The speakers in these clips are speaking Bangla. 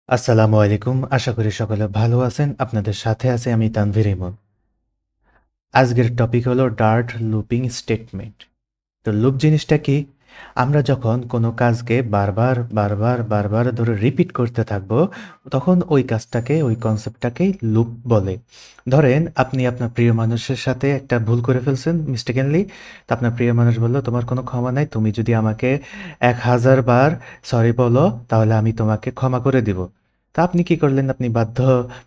আসসালামু আলাইকুম। আশা করি সকলে ভালো আছেন। আপনাদের সাথে আছে আমি তানভীর ইমন। আজকের টপিক হলো ডার্ট লুপিং স্টেটমেন্ট। তো লুপ জিনিসটা কি? আমরা যখন কোনো কাজকে বারবার ধরে রিপিট করতে থাকবো, তখন ওই কাজটাকে, ওই কনসেপ্টটাকেই লুপ বলে। ধরেন আপনি আপনার প্রিয় মানুষের সাথে একটা ভুল করে ফেলছেন মিস্টেকেনলি। তো আপনার প্রিয় মানুষ বলল, "তোমার কোনো ক্ষমা নাই। তুমি যদি আমাকে ১,০০০ বার সরি বলো, তাহলে আমি তোমাকে ক্ষমা করে দিব।" তা আপনি কি করলেন? আপনি বাধ্য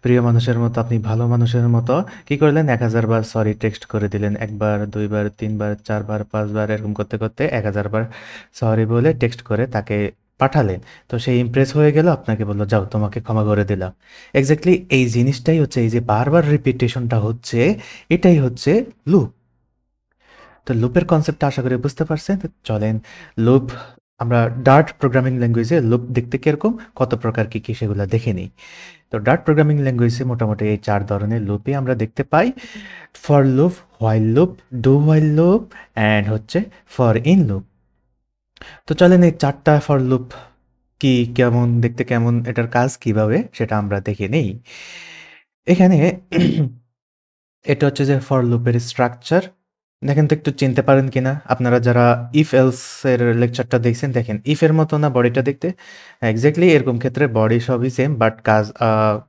প্রিয় মানুষের মতো, আপনি ভালো মানুষের মতো কি করলেন? ১,০০০ বার সরি টেক্সট করে দিলেন। ১ বার, ২ বার, ৩ বার, ৪ বার, ৫ বার এরকম করতে ১,০০০ বার সরি বলে টেক্সট করে তাকে পাঠালেন। তো সে ইমপ্রেস হয়ে গেল, আপনাকে বলল, "যাও তোমাকে ক্ষমা করে দিলাম।" এক্সাক্টলি এই জিনিসটাই হচ্ছে, এই যে বারবার রিপিটেশনটা হচ্ছে, এটাই হচ্ছে লুপ। তো লুপের কনসেপ্টটা আশা করি বুঝতে পারছেন। তো চলেন লুপ, আমরা ডার্ট প্রোগ্রামিং ল্যাঙ্গুয়েজে লুপ দেখতে কিরকম, কত প্রকার কি সেগুলা দেখে নিই। তো ডার্ট প্রোগ্রামিং ল্যাঙ্গুয়েজে মোটামুটি এই ৪ ধরনের লুপই আমরা দেখতে পাই। For loop, while loop, do while loop and হচ্ছে ফর ইন লুপ। তো চলেন এই ৪ টা ফর লুপ কি, কেমন দেখতে, কেমন এটার কাজ কিভাবে সেটা আমরা দেখে নেই। এখানে এটা হচ্ছে যে ফর লুপের স্ট্রাকচার। দেখেন তো একটু চিনতে পারেন কিনা? আপনারা যারা ইফ এলস এর লেকচারটা দেখছেন, দেখেন ইফ এর মতো না বডিটা দেখতে? এক্সাক্টলি এরকম ক্ষেত্রে বডি সবই সেম, বাট কাজ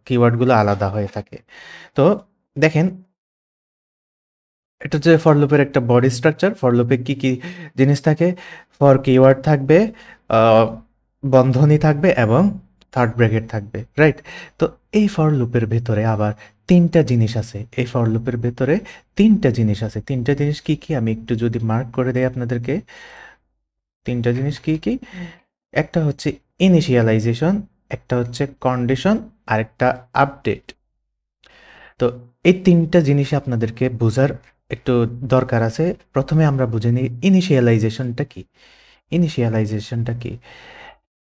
কিওয়ার্ডগুলো আলাদা হয়ে থাকে। তো দেখেন, এটা হচ্ছে ফর লুপের একটা বডি স্ট্রাকচার। ফর লুপে কি জিনিস থাকে? ফর কিওয়ার্ড থাকবে, আ বন্ধনী থাকবে এবং থার্ড ব্র্যাকেট থাকবে, রাইট? তো এই ফর লুপের ভেতরে আবার ৩ টা জিনিস আছে। এই ফর লুপের ভেতরে ৩ টা জিনিস আছে। ৩ টা জিনিস কি? আমি একটু যদি মার্ক করে দেই আপনাদেরকে। ৩ টা জিনিস কি? একটা হচ্ছে ইনিশিয়ালাইজেশন, একটা হচ্ছে কন্ডিশন, আরেকটা আপডেট। তো এই ৩ টা জিনিস আপনাদেরকে বোঝার একটু দরকার আছে। ১ম এ আমরা বুঝে নিই ইনিশিয়ালাইজেশনটা কি? ইনিশিয়ালাইজেশনটা কি?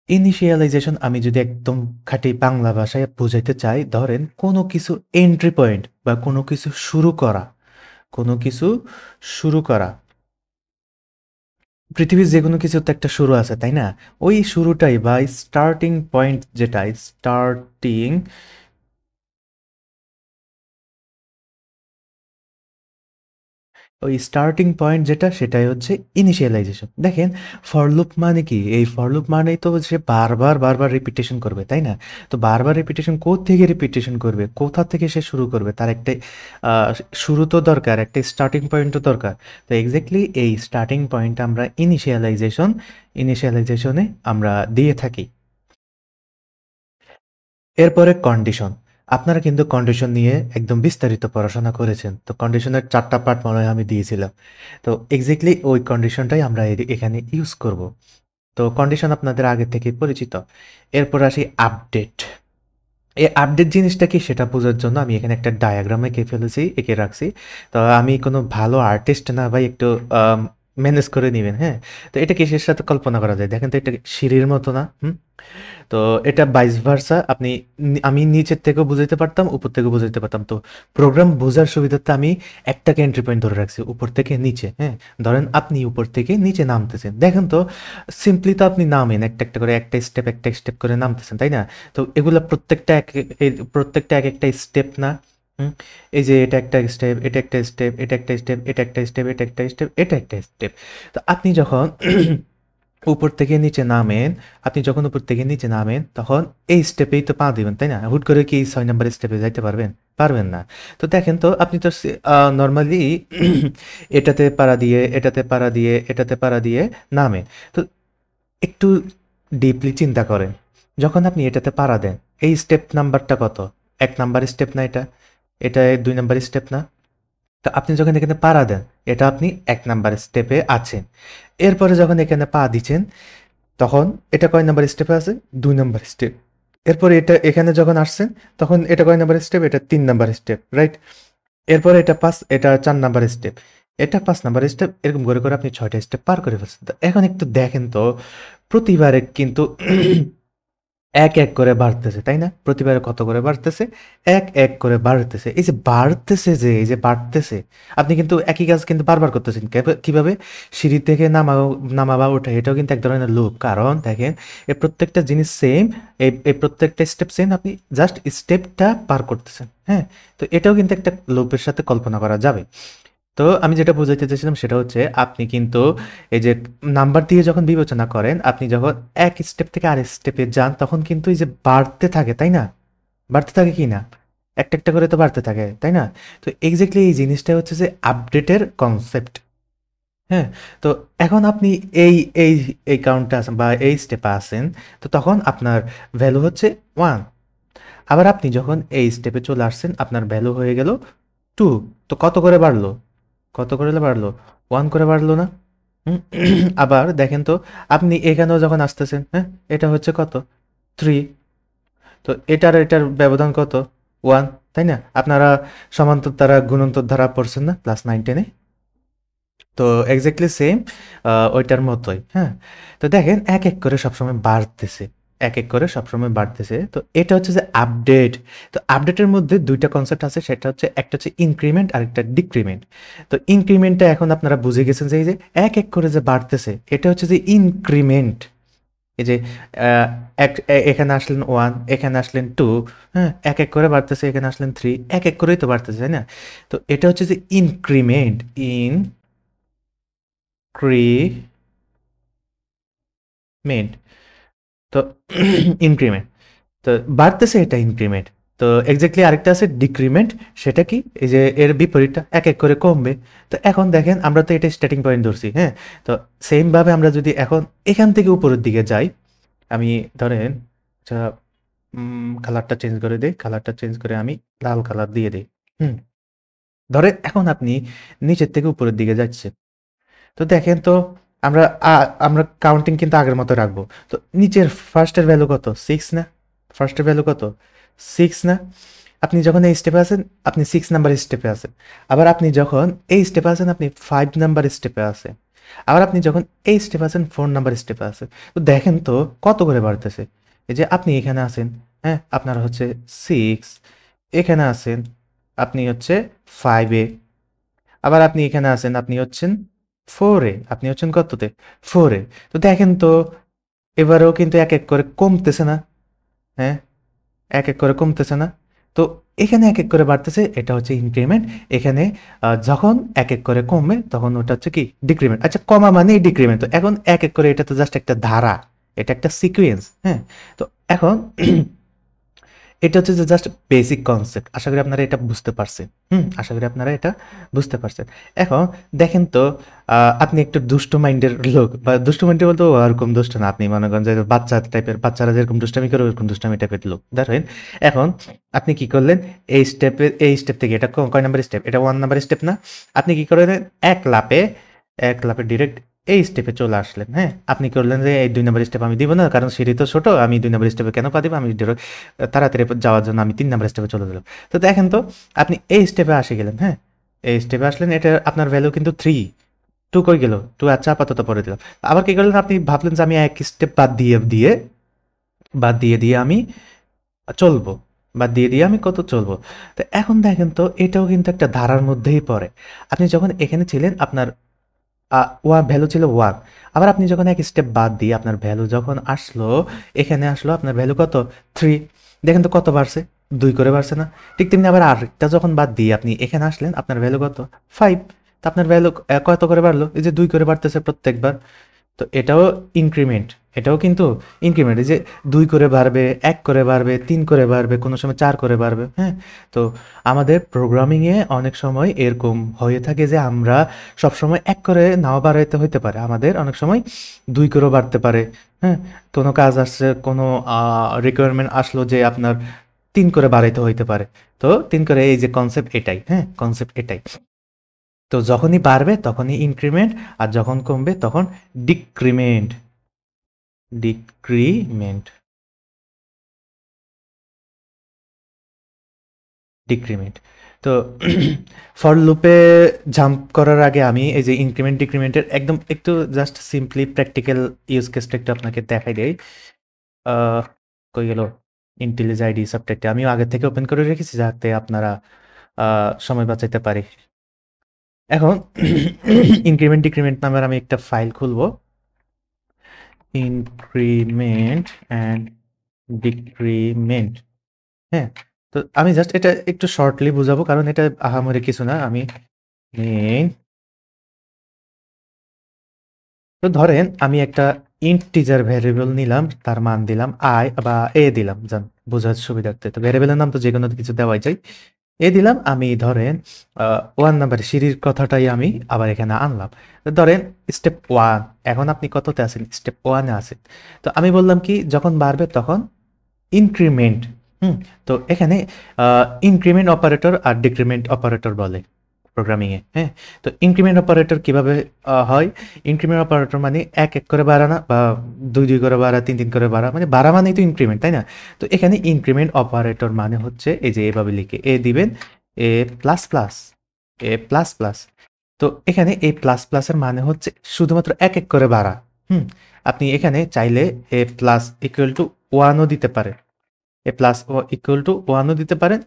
ইনিশিয়ালাইজেশন আমি যদি একদম খাঁটি বাংলা ভাষায় বুঝাইতে চাই, ধরেন কোনো কিছু এন্ট্রি পয়েন্ট বা কোনো কিছু শুরু করা, কোনো কিছু শুরু করা। পৃথিবীর যেকোনো কিছুর তো একটা শুরু আছে, তাই না? ওই শুরুটাই বা স্টার্টিং পয়েন্ট যেটা, স্টার্টিং ওই স্টার্টিং পয়েন্ট যেটা সেটাই হচ্ছে ইনিশিয়ালাইজেশন। দেখেন ফর লুপ মানে কি? এই ফর লুপ মানেই তো সে বারবার রিপিটেশন করবে, তাই না? তো বারবার রিপিটেশন কোত্থেকে রিপিটেশন করবে? কোথা থেকে সে শুরু করবে? তার একটা আ শুরু তো দরকার, একটা স্টার্টিং পয়েন্টও দরকার। তো এক্সাক্টলি এই স্টার্টিং পয়েন্ট আমরা ইনিশিয়ালাইজেশনে আমরা দিয়ে থাকি। এরপরে কন্ডিশন। আপনারা কিন্তু কন্ডিশন নিয়ে একদম বিস্তারিত পড়াশোনা করেছেন। তো কন্ডিশনের ৪ টা পার্ট মনে হয় আমি দিয়েছিলাম। তো এক্সাক্টলি ওই কন্ডিশনটাই আমরা এখানে ইউজ করব। তো কন্ডিশন আপনাদের আগে থেকেই পরিচিত। এরপর আসি আপডেট। এই আপডেট জিনিসটা কি সেটা বোঝার জন্য আমি এখানে একটা ডায়াগ্রাম এঁকে রাখছি। তো আমি কোনো ভালো আর্টিস্ট না ভাই, একটু ম্যানেজ করে নিবেন, হ্যাঁ? তো এটা কিসের সাথে কল্পনা করা যায়? দেখেন তো এটা সিঁড়ির মতো না? হুম? তো এটা ভাইস ভার্সা। আমি নিচের থেকেও বুঝাইতে পারতাম, উপর থেকেও বুঝাইতে পারতাম। তো প্রোগ্রাম বোঝার সুবিধার্থে আমি একটাকে এন্ট্রি পয়েন্ট ধরে রাখছি, উপর থেকে নিচে, হ্যাঁ? ধরেন আপনি উপর থেকে নিচে নামতেছেন। দেখেন তো সিম্পলি তো আপনি নামেন একটা করে, একটা স্টেপ করে নামতেছেন, তাই না? তো এগুলা প্রত্যেকটা একেকটা স্টেপ না? হুম? এই যে এটা একটা স্টেপ, এটা একটা স্টেপ, এটা একটা স্টেপ, এটা একটা স্টেপ, এটা একটা স্টেপ, এটা একটা স্টেপ। তো আপনি যখন উপর থেকে নিচে নামেন, উপর থেকে নিচে নামেন, তখন এই স্টেপেই তো পা দিবেন, তাই না? হুট করে কি ৬ নাম্বারের স্টেপে যাইতে পারবেন? পারবেন না। তো দেখেন তো আপনি তো নরমালি এটাতে পাড়া দিয়ে, এটাতে পাড়া দিয়ে, এটাতে পাড়া দিয়ে নামেন। তো একটু ডিপলি চিন্তা করেন। যখন আপনি এটাতে পাড়া দেন, এই স্টেপ নাম্বারটা কত? ১ নাম্বার স্টেপ না এটা? এটা ২ নাম্বার স্টেপ না? তো আপনি যখন এখানে পাড়া দেন, এটা আপনি ১ নাম্বার স্টেপে আছেন। এরপরে যখন এখানে পা দিচ্ছেন, তখন এটা কয় নাম্বার স্টেপে আছে? ২ নাম্বার স্টেপ। এরপরে এটা এখানে যখন আসছেন, তখন এটা কয় নাম্বার স্টেপ? এটা ৩ নাম্বার স্টেপ, রাইট? এরপরে এটা ৪ নাম্বার স্টেপ। এটা ৫ নাম্বার স্টেপ। এরকম করে আপনি ৬ টা স্টেপ পার করে ফেলছেন। তো এখন একটু দেখেন তো, প্রতিবারে কিন্তু এক, এক করে বাড়তেছে, তাই না? প্রতিবারে কত করে বাড়তেছে? এক, এক করে বাড়তেছে। এই যে বাড়তেছে যে, এই যে বাড়তেছে, আপনি কিন্তু একই কাজ কিন্তু বারবার করতেছেন। কিভাবে? সিঁড়ি থেকে নামা বা ওঠা এটাও কিন্তু এক ধরনের লুপ। কারণ দেখেন এই প্রত্যেকটা জিনিস সেম, এই প্রত্যেকটা স্টেপ সেম, আপনি জাস্ট স্টেপটা পার করতেছেন, হ্যাঁ? তো এটাও কিন্তু একটা লুপের সাথে কল্পনা করা যাবে। তো আমি যেটা বোঝাইতে চাইছিলাম সেটা হচ্ছে আপনি কিন্তু এই যে নাম্বার দিয়ে যখন বিবেচনা করেন, আপনি যখন এক স্টেপ থেকে আরেক স্টেপে যান তখন কিন্তু এই যে বাড়তে থাকে, তাই না? বাড়তে থাকে কি না? একটা, একটা করে তো বাড়তে থাকে, তাই না? তো এক্সাক্টলি এই জিনিসটা হচ্ছে যে আপডেটের কনসেপ্ট। হ্যাঁ? তো এখন আপনি এই এই এই কাউন্টে আছেন বা এই স্টেপে আছেন, তো তখন আপনার ভ্যালু হচ্ছে 1। আবার আপনি যখন এই স্টেপে চলে আসছেন, আপনার ভ্যালু হয়ে গেল 2। তো কত করে বাড়লো? কত করে বাড়লো? 1 করে বাড়লো না? হুম? আবার দেখেন তো, আপনি এখানেও যখন আসতেছেন, হ্যাঁ? এটা হচ্ছে কত? 3। তো এটার এটার ব্যবধান কত? 1, তাই না? আপনারা সমান্তর ধারা, গুণন্তর ধারা পড়ছেন না ক্লাস 9, 10 এ? তো এক্সাক্টলি সেম ওইটার মতোই, হ্যাঁ? তো দেখেন এক, এক করে সবসময় বাড়তেছে। এক, এক করে সবসময় বাড়তেছে। তো এটা হচ্ছে যে আপডেট। তো আপডেটের মধ্যে ২ টা কনসেপ্ট আছে। সেটা হচ্ছে একটা হচ্ছে ইনক্রিমেন্ট আরেকটা ডিক্রিমেন্ট। তো ইনক্রিমেন্টটা এখন আপনারা বুঝে গেছেন যে এই যে এক, এক করে যে বাড়তেছে এটা হচ্ছে যে ইনক্রিমেন্ট। এই যে আ এখানে আসলেন 1, এখানে আসলেন 2, হ্যাঁ? এক, এক করে বাড়তেছে, এখানে আসলেন 3, এক, এক করেই তো বাড়তেছে, তাই না? তো এটা হচ্ছে যে ইনক্রিমেন্ট, ইনক্রিমেন্ট। তো ইনক্রিমেন্ট। তো বাড়তেছে এটা ইনক্রিমেন্ট। তো এক্স্যাক্টলি আরেকটা আছে ডিক্রিমেন্ট। সেটা কি? এই যে এর বিপরীতটা এক, এক করে কমবে। তো এখন দেখেন আমরা তো এটা স্টার্টিং পয়েন্ট ধরছি, হ্যাঁ? তো সেম ভাবে আমরা যদি এখন এখান থেকে উপরের দিকে যাই, আমি ধরেন আচ্ছা কালারটা চেঞ্জ করে দেই। কালারটা চেঞ্জ করে আমি লাল কালার দিয়ে দেই। হুম? ধরেন এখন আপনি নিচের থেকে উপরের দিকে যাচ্ছেন। তো দেখেন তো আমরা আমরা কাউন্টিং কিন্তু আগের মতো রাখবো। তো নিচের ফার্স্টের ভ্যালু কত? 6 না? ফার্স্টের ভ্যালু কত? 6 না? আপনি যখন এই স্টেপে আছেন, আপনি 6 নাম্বার স্টেপে আছেন। আবার আপনি যখন এই স্টেপে আছেন, আপনি 5 নাম্বার স্টেপে আছেন। আবার আপনি যখন এই স্টেপে আছেন, 4 নাম্বার স্টেপে আছেন। তো দেখেন তো কত করে বাড়তেছে। এই যে আপনি এখানে আছেন, হ্যাঁ? আপনার হচ্ছে 6, এখানে আছেন, আপনি হচ্ছে 5 এ। আবার আপনি এখানে আছেন, আপনি হচ্ছেন 4 এ। আপনি হচ্ছেন কততে? 4 এ। তো দেখেন তো এবারেও কিন্তু এক, এক করে কমতেছে না? হ্যাঁ? এক, এক করে কমতেছে না? তো এখানে এক, এক করে বাড়তেছে, এটা হচ্ছে ইনক্রিমেন্ট। এখানে যখন এক, এক করে কমবে তখন ওটা হচ্ছে কি? ডিক্রিমেন্ট। আচ্ছা কমা মানেই ডিক্রিমেন্ট। তো এখন এক, এক করে এটা তো জাস্ট একটা ধারা। এটা একটা সিকোয়েন্স, হ্যাঁ? তো এখন এটা হচ্ছে যে জাস্ট বেসিক কনসেপ্ট। আশা করি আপনারা এটা বুঝতে পারছেন। আশা করি আপনারা এটা বুঝতে পারছেন। এখন দেখেন তো আপনি একটু দুষ্টু মাইন্ডের লোক বা দুষ্টু মাইন্ডের বলতে ওরকম দুষ্ট না। আপনি মনে করেন যে বাচ্চা টাইপের, বাচ্চারা যেরকম দুষ্টামি করে ওরকম দুষ্টামি টাইপের লোক। ধরেন এখন আপনি কি করলেন? এই স্টেপ থেকে এটা কয় নাম্বার স্টেপ? এটা 1 নাম্বার স্টেপ না? আপনি কি করলেন? এক লাপে ডিরেক্ট এই স্টেপে চলে আসলেন, হ্যাঁ? আপনি করলেন যে এই ২ নাম্বার স্টেপ আমি দিব না। কারণ সিঁড়ি তো ছোট। আমি ২ নাম্বার স্টেপে কেন পা দিব? আমি তাড়াতাড়ি যাওয়ার জন্য আমি ৩ নাম্বার স্টেপে চলে গেলাম। তো দেখেন তো আপনি এই স্টেপে আসে গেলেন, হ্যাঁ? এই স্টেপে আসলেন, এটা আপনার ভ্যালু কিন্তু 3। 2 কই গেল? 2 আচ্ছা আপাতত পরে দিলাম। আবার কি করলেন? আপনি ভাবলেন যে আমি এক স্টেপ বাদ দিয়ে আমি চলবো। বাদ দিয়ে আমি কত চলবো? তো এখন দেখেন তো এটাও কিন্তু একটা ধারার মধ্যেই পড়ে। আপনি যখন এখানে ছিলেন আপনার ভ্যালু ছিল 1। আবার আপনি যখন এক স্টেপ বাদ দিয়ে আপনার ভ্যালু যখন আসলো, এখানে আসলো আপনার ভ্যালু কত? 3। দেখেন তো কত বাড়ছে? 2 করে বাড়ছে না? ঠিক তেমনি আবার আরেকটা যখন বাদ দিয়ে আপনি এখানে আসলেন, আপনার ভ্যালু কত? 5। তো আপনার ভ্যালু কত করে বাড়লো? এই যে 2 করে বাড়তেছে প্রত্যেকবার। তো এটাও ইনক্রিমেন্ট। এটাও কিন্তু ইনক্রিমেন্ট। এই যে ২ করে বাড়বে, ১ করে বাড়বে, ৩ করে বাড়বে, কোনো সময় ৪ করে বাড়বে, হ্যাঁ? তো আমাদের প্রোগ্রামিংয়ে অনেক সময় এরকম হয়ে থাকে যে আমরা সবসময় ১ করে নাও বাড়াইতে হইতে পারে। আমাদের অনেক সময় ২ করেও বাড়তে পারে, হ্যাঁ? কোনো কাজ আসছে, কোনো রিকোয়ারমেন্ট আসলো যে আপনার ৩ করে বাড়াইতে হইতে পারে। তো ৩ করে এই যে কনসেপ্ট এটাই, হ্যাঁ? কনসেপ্ট এটাই। তো যখনই বাড়বে তখনই ইনক্রিমেন্ট আর যখন কমবে তখন ডিক্রিমেন্ট। Decrement, decrement. তো ফর লুপে জাম্প করার আগে আমি এই যে ইনক্রিমেন্ট ডিক্রিমেন্টের একদম একটু জাস্ট সিম্পলি প্র্যাকটিক্যাল ইউজ কেসটা একটু আপনাকে দেখাই দেই। কই গেল IntelliJ IDE সফটওয়্যারটি আমিও আগে থেকে ওপেন করে রেখেছি যাতে আপনারা সময় বাঁচাইতে পারি। এখন ইনক্রিমেন্ট ডিক্রিমেন্ট নামের আমি একটা ফাইল খুলবো, ইনক্রিমেন্ট অ্যান্ড ডিক্রিমেন্ট। হ্যাঁ, তো আমি জাস্ট এটা একটু শর্টলি বুঝাবো কারণ এটা আহামরি কিছু না। আমি মেইন, তো ধরেন আমি একটা ইন্টিজার ভ্যারিয়েবল নিলাম, তার মান দিলাম আই বা এ দিলাম, জান বোঝার সুবিধার্থে। তো ভ্যারিয়েবলের নাম তো যে কোনো কিছু দেওয়াই যায়। এ দিলাম, আমি ধরেন 1 নাম্বার সিঁড়ির কথাটাই আমি আবার এখানে আনলাম। তো ধরেন স্টেপ 1, এখন আপনি কততে আছেন? স্টেপ 1 এ আছেন। তো আমি বললাম কি যখন বাড়বে তখন ইনক্রিমেন্ট। তো এখানে ইনক্রিমেন্ট অপারেটর আর ডিক্রিমেন্ট অপারেটর বলে প্রোগ্রামিংয়ে। হ্যাঁ, তো ইনক্রিমেন্ট অপারেটর কিভাবে হয়? ইনক্রিমেন্ট অপারেটর মানে এক এক করে বাড়া না, বা দুই দুই করে বাড়া, তিন তিন করে বাড়া, মানে বাড়া মানেই তো ইনক্রিমেন্ট, তাই না? তো এখানে ইনক্রিমেন্ট অপারেটর মানে হচ্ছে এই যে এভাবে লিখে এ দিবেন, এ প্লাস প্লাস, এ প্লাস প্লাস। তো এখানে এই প্লাস প্লাসের মানে হচ্ছে শুধুমাত্র এক এক করে বাড়া। আপনি এখানে চাইলে এ প্লাস ইকুয়াল টু ওয়ানও দিতে পারেন, এ প্লাস ও ইকুয়াল টু ওয়ানও দিতে পারেন।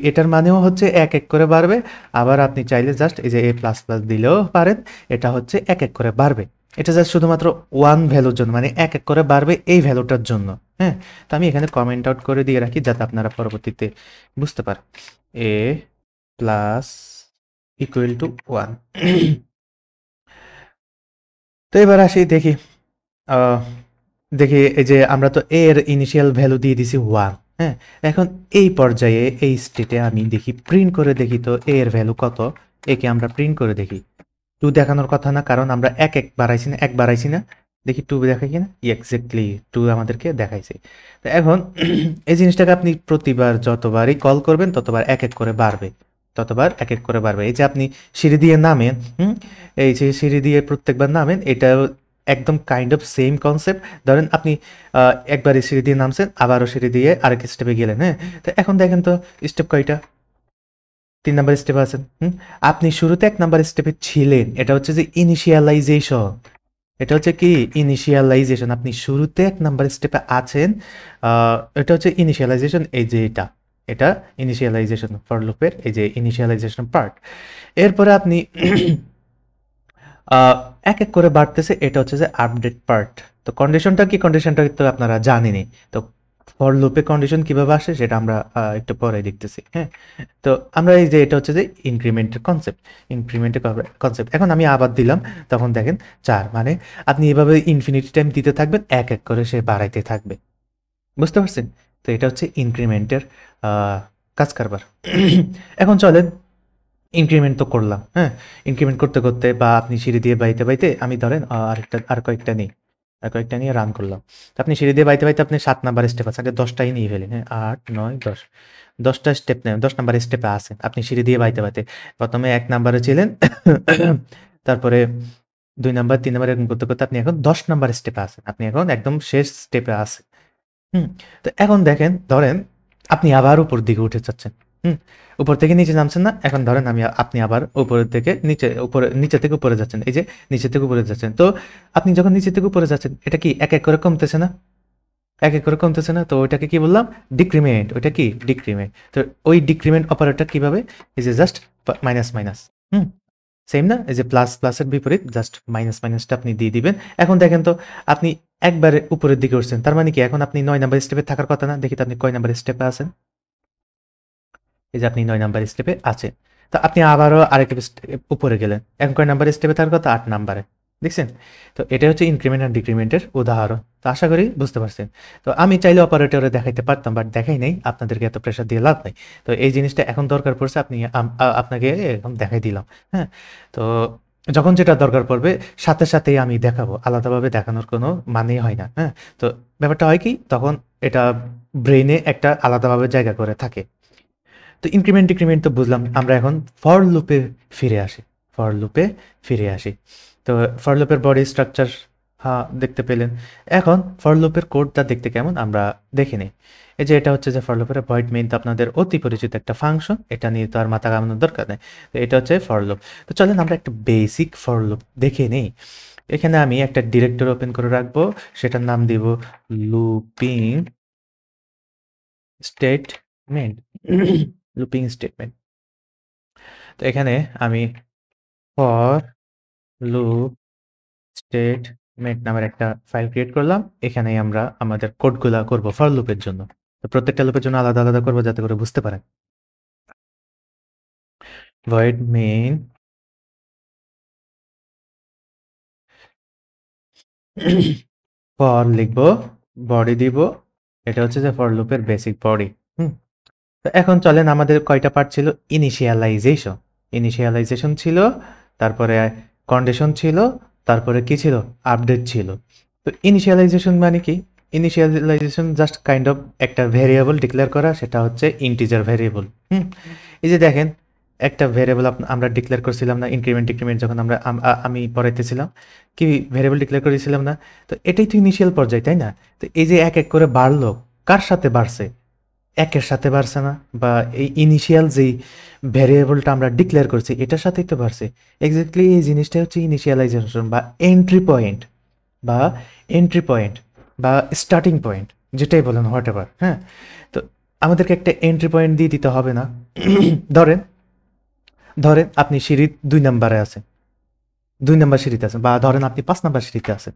এটার মানেও হচ্ছে এক এক করে বাড়বে। আবার আপনি চাইলে জাস্ট এই যে এ প্লাস প্লাস দিলেও পারেন, এটা হচ্ছে এক এক করে বাড়বে। এটা জাস্ট শুধুমাত্র ওয়ান ভ্যালুর জন্য, মানে এক এক করে বাড়বে এই ভ্যালুটার জন্য। হ্যাঁ, তো আমি এখানে কমেন্ট আউট করে দিয়ে রাখি যাতে আপনারা পরবর্তীতে বুঝতে পারেন। এ প্লাস ইকুয়াল টু ওয়ান। তো এবার আসি দেখি, দেখি এই যে আমরা তো এর ইনিশিয়াল ভ্যালু দিয়ে দিছি 1। হ্যাঁ, এখন এই পর্যায়ে এই স্টেটে আমি দেখি প্রিন্ট করে দেখি তো এর ভ্যালু কত। একে আমরা প্রিন্ট করে দেখি। 2 দেখানোর কথা না, কারণ আমরা এক বাড়াইছি না, এক বাড়াইছি না। দেখি 2 দেখাই কিনা, এক্স্যাক্টলি 2 আমাদেরকে দেখাইছে। তো এখন এই জিনিসটাকে আপনি প্রতিবার যতবারই কল করবেন ততবার এক এক করে বাড়বে, ততবার এক এক করে বাড়বে। এই যে আপনি সিঁড়ি দিয়ে নামেন, এই যে সিঁড়ি দিয়ে প্রত্যেকবার নামেন, এটা একদম কাইন্ড অফ সেম কনসেপ্ট। ধরেন আপনি একবারই সিঁড়ি দিয়ে নামছেন, আবারও সিঁড়ি দিয়ে আরেক স্টেপে গেলেন। হ্যাঁ, তো এখন দেখেন তো স্টেপ কয়টা? 3 নাম্বার স্টেপে আছেন। আপনি শুরুতে 1 নাম্বার স্টেপে ছিলেন, এটা হচ্ছে যে ইনিশিয়ালাইজেশন। এটা হচ্ছে কি ইনিশিয়ালাইজেশন, আপনি শুরুতে 1 নাম্বার স্টেপে আছেন। এটা হচ্ছে ইনিশিয়ালাইজেশন, এই যে এটা ইনিশিয়ালাইজেশন ফর লুপের এই যে ইনিশিয়ালাইজেশন পার্ট। এরপরে আপনি এক এক করে বাড়তেছে, এটা হচ্ছে যে আপডেট পার্ট। তো কন্ডিশনটা কি? কন্ডিশনটা তো আপনারা জানেনই। তো ফর লুপে কন্ডিশন কিভাবে আসে সেটা আমরা একটু পরে দেখতেছি। হ্যাঁ, তো আমরা এই যে এটা হচ্ছে যে ইনক্রিমেন্টের কনসেপ্ট, ইনক্রিমেন্টের কনসেপ্ট। এখন আমি আবার দিলাম, তখন দেখেন 4, মানে আপনি এভাবে ইনফিনিটি টাইম দিতে থাকবেন, এক এক করে সে বাড়াইতে থাকবে। বুঝতে পারছেন? তো এটা হচ্ছে ইনক্রিমেন্টের কাজ কারবার। এখন চলেন ইনক্রিমেন্ট তো করলাম। হ্যাঁ, ইনক্রিমেন্ট করতে করতে বা আপনি সিঁড়ি দিয়ে বাইতে বাইতে আমি ধরেন আর কয়েকটা নিই, আর কয়েকটা নিয়ে রান করলাম। তো আপনি সিঁড়ি দিয়ে বাইতে বাইতে আপনি 7 নাম্বার স্টেপ আছে, আগে 10টাই নিয়ে ফেলেন। হ্যাঁ, 8 9 10, 10টা স্টেপ নেন, 10 নাম্বার স্টেপে আছেন আপনি সিঁড়ি দিয়ে বাইতে বাইতে। প্রথমে 1 নাম্বারে ছিলেন, তারপরে 2 নাম্বার 3 নাম্বার এরকম করতে করতে আপনি এখন 10 নাম্বার স্টেপে আছেন, আপনি এখন একদম শেষ স্টেপে আছেন। তো এখন দেখেন, ধরেন আপনি আবার উপর দিকে উঠে যাচ্ছেন। উপর থেকে নিচে নামছেন না? এখন ধরেন আপনি আবার উপরের থেকে নিচে, নিচে থেকে উপরে যাচ্ছেন। এই যে নিচে থেকে উপরে যাচ্ছেন। তো আপনি যখন নিচে থেকে উপরে যাচ্ছেন, এটা কি এক এক করে কমতেছে না? এক এক করে কমতেছে না? তো ওইটাকে কি বললাম? ডিক্রিমেন্ট। ওইটা কি? ডিক্রিমেন্ট। তো ওই ডিক্রিমেন্ট অপারেটর কিভাবে? এই যে জাস্ট মাইনাস মাইনাস। হুম? সেম না? এই যে প্লাস প্লাসের বিপরীত জাস্ট মাইনাস মাইনাসটা আপনি দিয়ে দিবেন। এখন দেখেন তো আপনি একবারে উপরের দিকে উঠছেন। তার মানে কি এখন আপনি 9 নাম্বার স্টেপে থাকার কথা না? দেখি তো আপনি কয় নাম্বার স্টেপে আছেন? এই যে আপনি 9 নাম্বার স্টেপে আছেন। তো আপনি আবারও আরেক স্টেপ উপরে গেলেন। এখন কয় নাম্বার স্টেপে থাকার কথা? 8 নাম্বারে। দেখছেন? তো এটা হচ্ছে ইনক্রিমেন্ট আর ডিক্রিমেন্টের উদাহরণ। তো আশা করি বুঝতে পারছেন। তো আমি চাইলে অপারেটরে দেখাইতে পারতাম, বাট দেখাই নাই। আপনাদেরকে এত প্রেশার দিয়ে লাভ নাই। তো এই জিনিসটা এখন দরকার পড়ছে, আপনাকে এখন দেখাই দিলাম। হ্যাঁ? তো যখন যেটা দরকার পড়বে সাথে সাথেই আমি দেখাবো। আলাদাভাবে দেখানোর কোনো মানেই হয় না। হ্যাঁ? তো ব্যাপারটা হয় কি? তখন এটা ব্রেইনে একটা আলাদাভাবে জায়গা করে থাকে। তো ইনক্রিমেন্ট ডিক্রিমেন্ট তো বুঝলাম। আমরা এখন ফর লুপে ফিরে আসি। ফর লুপে ফিরে আসি। তো ফর লুপের বডি স্ট্রাকচার দেখতে পেলেন। এখন ফর লুপের কোডটা দেখতে কেমন আমরা দেখে নিই। এই যে এটা হচ্ছে যে ফর লুপের ভয়েড মেইন তো আপনাদের অতি পরিচিত একটা ফাংশন। এটা নিয়ে তো আর মাথা ঘামানোর দরকার নেই। তো এটা হচ্ছে ফর লুপ। তো চলেন আমরা একটা বেসিক ফর লুপ দেখে নেই। এখানে আমি একটা ডিরেক্টরি ওপেন করে রাখবো। সেটার নাম দিব লুপিং স্টেটমেন্ট লুপিং স্টেটমেন্ট। তো এখানে আমি ফর লুপ স্টেটমেন্ট নামের একটা ফাইল ক্রিয়েট করলাম। এখানেই আমরা আমাদের কোডগুলা করব ফর লুপের জন্য। তো প্রত্যেকটা লুপের জন্য আলাদা আলাদা করবো যাতে করে বুঝতে পারেন। ভয়েড মেইন ফর লিখবো, বডি দিব, এটা হচ্ছে যে ফর লুপের বেসিক বডি। তো এখন চলেন, আমাদের কয়টা পার্ট ছিল? ইনিশিয়ালাইজেশন ছিল, তারপরে কন্ডিশন ছিল, তারপরে কি ছিল? আপডেট ছিল। তো ইনিশিয়ালাইজেশন মানে কি? ইনিশিয়ালাইজেশন জাস্ট কাইন্ড অফ একটা ভেরিয়েবল ডিক্লেয়ার করা, সেটা হচ্ছে ইন্টিজার ভেরিয়েবল। এই যে দেখেন, একটা ভেরিয়েবল আমরা ডিক্লেয়ার করছিলাম না ইনক্রিমেন্ট ডিক্রিমেন্ট, যখন আমি পড়াইতেছিলাম কি ভেরিয়েবল ডিক্লেয়ার করেছিলাম না? তো এটাই তো ইনিশিয়াল পর্যায়ে, তাই না? তো এই যে এক এক করে বাড়লো, কার সাথে বাড়ছে? একের সাথে বাড়ছে না? বা এই ইনিশিয়াল যেই ভ্যারিয়েবলটা আমরা ডিক্লেয়ার করছি এটার সাথেই তো বাড়ছে। এক্স্যাক্টলি এই জিনিসটা হচ্ছে ইনিশিয়ালাইজেশন বা এন্ট্রি পয়েন্ট, বা এন্ট্রি পয়েন্ট বা স্টার্টিং পয়েন্ট, যেটাই বলেন হোয়াট এভার। হ্যাঁ, তো আমাদেরকে একটা এন্ট্রি পয়েন্ট দিয়ে দিতে হবে না? ধরেন ধরেন আপনি সিঁড়ির ২ নাম্বারে আছেন, ২ নাম্বার সিঁড়িতে আছেন, বা ধরেন আপনি ৫ নাম্বার সিঁড়িতে আছেন।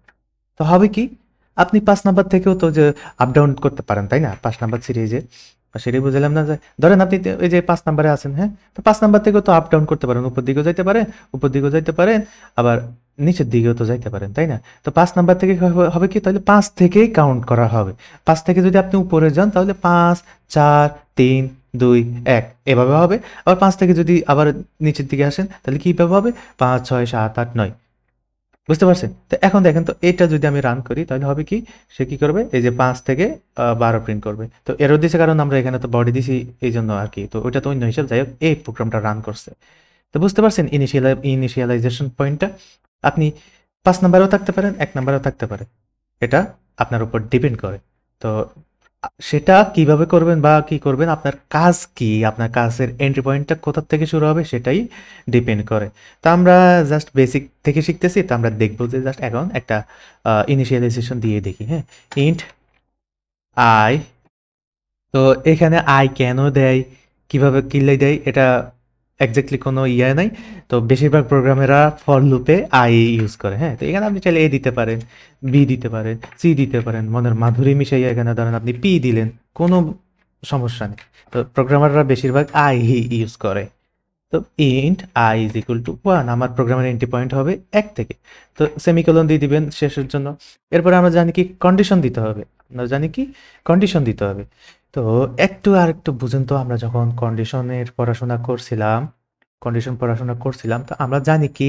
তো হবে কি? আপনি ৫ নাম্বার থেকেও তো যে আপ ডাউন করতে পারেন, তাই না? ৫ নাম্বার সিঁড়ি, যে সিঁড়ি বুঝালাম না? যে ধরেন আপনি ওই যে ৫ নাম্বারে আছেন, হ্যাঁ? তো ৫ নাম্বার থেকেও তো আপ ডাউন করতে পারেন। উপর দিকেও যাইতে পারেন, উপর দিকেও যাইতে পারেন, আবার নিচের দিকেও তো যাইতে পারেন, তাই না? তো ৫ নাম্বার থেকে হবে কি? তাহলে ৫ থেকেই কাউন্ট করা হবে। ৫ থেকে যদি আপনি উপরে যান তাহলে ৫, ৪, ৩, ২, ১ এভাবে হবে। আবার ৫ থেকে যদি আবার নিচের দিকে আসেন তাহলে কিভাবে হবে? ৫, ৬, ৭, ৮, ৯। বুঝতে পারছেন? তো এখন দেখেন তো, এটা যদি আমি রান করি তাহলে হবে কি? সে কি করবে? এই যে ৫ থেকে ১২ প্রিন্ট করবে। তো এরর দিছে কারণ আমরা এখানে তো বডি দিছি এইজন্য আরকি। তো ওইটা তো অন্য হিসাব। যাই হোক, এই প্রোগ্রামটা রান করছে। তো বুঝতে পারছেন ইনিশিয়ালাইজেশন পয়েন্টটা? আপনি ৫ নাম্বারেও থাকতে পারেন, ১ নাম্বারেও থাকতে পারেন। এটা আপনার উপর ডিপেন্ড করে। তো সেটা কিভাবে করবেন বা কি করবেন, আপনার কাজ কি, আপনার কাজের এন্ট্রি পয়েন্টটা কোথা থেকে শুরু হবে সেটাই ডিপেন্ড করে। তো আমরা জাস্ট বেসিক থেকে শিখতেছি, তো আমরা দেখবো যে জাস্ট এখন একটা ইনিশিয়ালাইজেশন দিয়ে দেখি। হ্যাঁ, ইন্ট আই। তো এখানে আই কেন দেয়, কিভাবে কিনলে দেয়, এটা এক্স্যাক্টলি কোনো ইয়ে নাই। তো বেশিরভাগ প্রোগ্রামেরা ফর লুপে আই ইউজ করে। হ্যাঁ, তো এখানে আপনি চাইলে এ দিতে পারেন, বি দিতে পারেন, সি দিতে পারেন, মনের মাধুরী মিশাইয়া এখানে ধরেন আপনি পি দিলেন, কোনো সমস্যা নেই। তো প্রোগ্রামাররা বেশিরভাগ আই ইউজ করে। তো int I is equal to 1, আমার প্রোগ্রামের এন্ট্রি পয়েন্ট হবে ১ থেকে। তো সেমিকোলন দিয়ে দিবেন শেষের জন্য। এরপরে আমরা জানি কি কন্ডিশন দিতে হবে। আমরা জানি কি কন্ডিশন দিতে হবে। তো একটু আরেকটু বুঝেন তো, আমরা যখন কন্ডিশন পড়াশোনা করছিলাম, তো আমরা জানি কি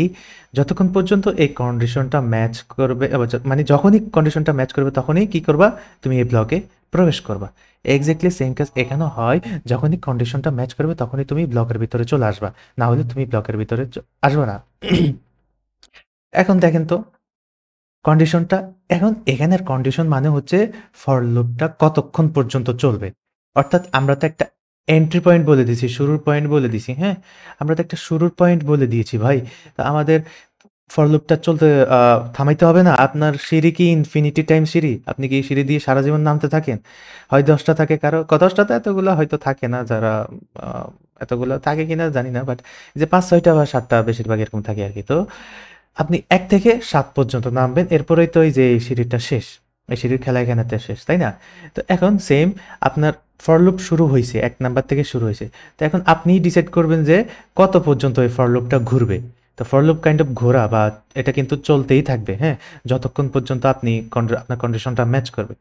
যতক্ষণ পর্যন্ত এই কন্ডিশনটা ম্যাচ করবে, মানে যখনই কন্ডিশনটা ম্যাচ করবে তখনই কি করবা? তুমি এই ব্লকে প্রবেশ করবা। এক্স্যাক্টলি সেম কাজ এখানেও হয়। যখনই কন্ডিশনটা ম্যাচ করবে তখনই তুমি ব্লকের ভিতরে চলে আসবা, না হলে তুমি ব্লকের ভিতরে আসবা না। এখন দেখেন তো কন্ডিশনটা, এখন এখানের কন্ডিশন মানে হচ্ছে ফর লুপটা কতক্ষণ পর্যন্ত চলবে। অর্থাৎ আমরা তো একটা এন্ট্রি পয়েন্ট বলে দিছি, শুরুর পয়েন্ট বলে দিছি, হ্যাঁ? আমরা তো একটা শুরুর পয়েন্ট বলে দিয়েছি ভাই। তো আমাদের ফর লুপটা চলতে থামাইতে হবে না? আপনার সিঁড়ি কি ইনফিনিটি টাইম সিঁড়ি? আপনি কি সিঁড়ি দিয়ে সারা জীবন নামতে থাকেন? হয় ১০ টা থাকে কারো, ১০ টা তো এতগুলা হয়তো থাকে না, যারা আ এতগুলা থাকে কিনা জানি না। বাট যে ৫-৬ টা বা ৭ টা বেশিরভাগ এরকম থাকে আরকি। তো আপনি ১ থেকে ৭ পর্যন্ত নামবেন। এরপরেই তো এই যে এই সিঁড়িটা শেষ। এই সিঁড়ির খেলা এখানেতে শেষ, তাই না? তো এখন সেম আপনার ফর লুপ শুরু হইছে, ১ নাম্বার থেকে শুরু হইছে। তো এখন আপনিই ডিসাইড করবেন যে কত পর্যন্ত এই ফর লুপটা ঘুরবে। তো ফর লুপ কাইন্ড অফ ঘোরা, বা এটা কিন্তু চলতেই থাকবে, হ্যাঁ? যতক্ষণ পর্যন্ত আপনি আপনার কন্ডিশনটা ম্যাচ করবে।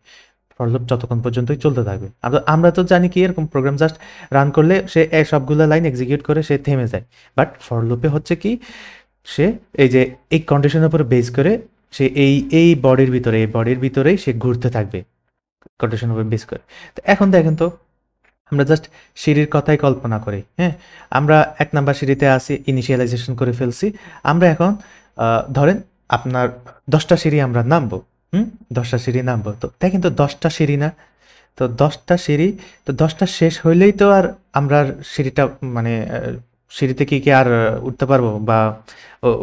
ফর লুপ যতক্ষণ পর্যন্তই চলতে থাকবে। আমরা তো জানি কি এরকম প্রোগ্রাম জাস্ট রান করলে সে সবগুলা লাইন এক্সিকিউট করে সে থেমে যায়। বাট ফর লুপে হচ্ছে কি, সে এই যে এই কন্ডিশনের উপর বেস করে সে এই বডির ভিতরেই সে ঘুরতে থাকবে কন্ডিশনের উপর বেস করে। তো এখন দেখেন তো, আমরা জাস্ট সিঁড়ির কথাই কল্পনা করি, হ্যাঁ? আমরা ১ নাম্বার সিঁড়িতে আছি, ইনিশিয়ালাইজেশন করে ফেলছি। আমরা এখন ধরেন আপনার ১০ টা সিঁড়ি আমরা নামবো, হুম? ১০ টা সিঁড়ি নামবো। তো দেখেন তো ১০ টা সিঁড়ি না? তো ১০ টা সিঁড়ি, তো ১০ টা শেষ হইলেই তো আর আমরা আর সিঁড়িটা, মানে সিঁড়িতে কি আর উঠতে পারবো? বা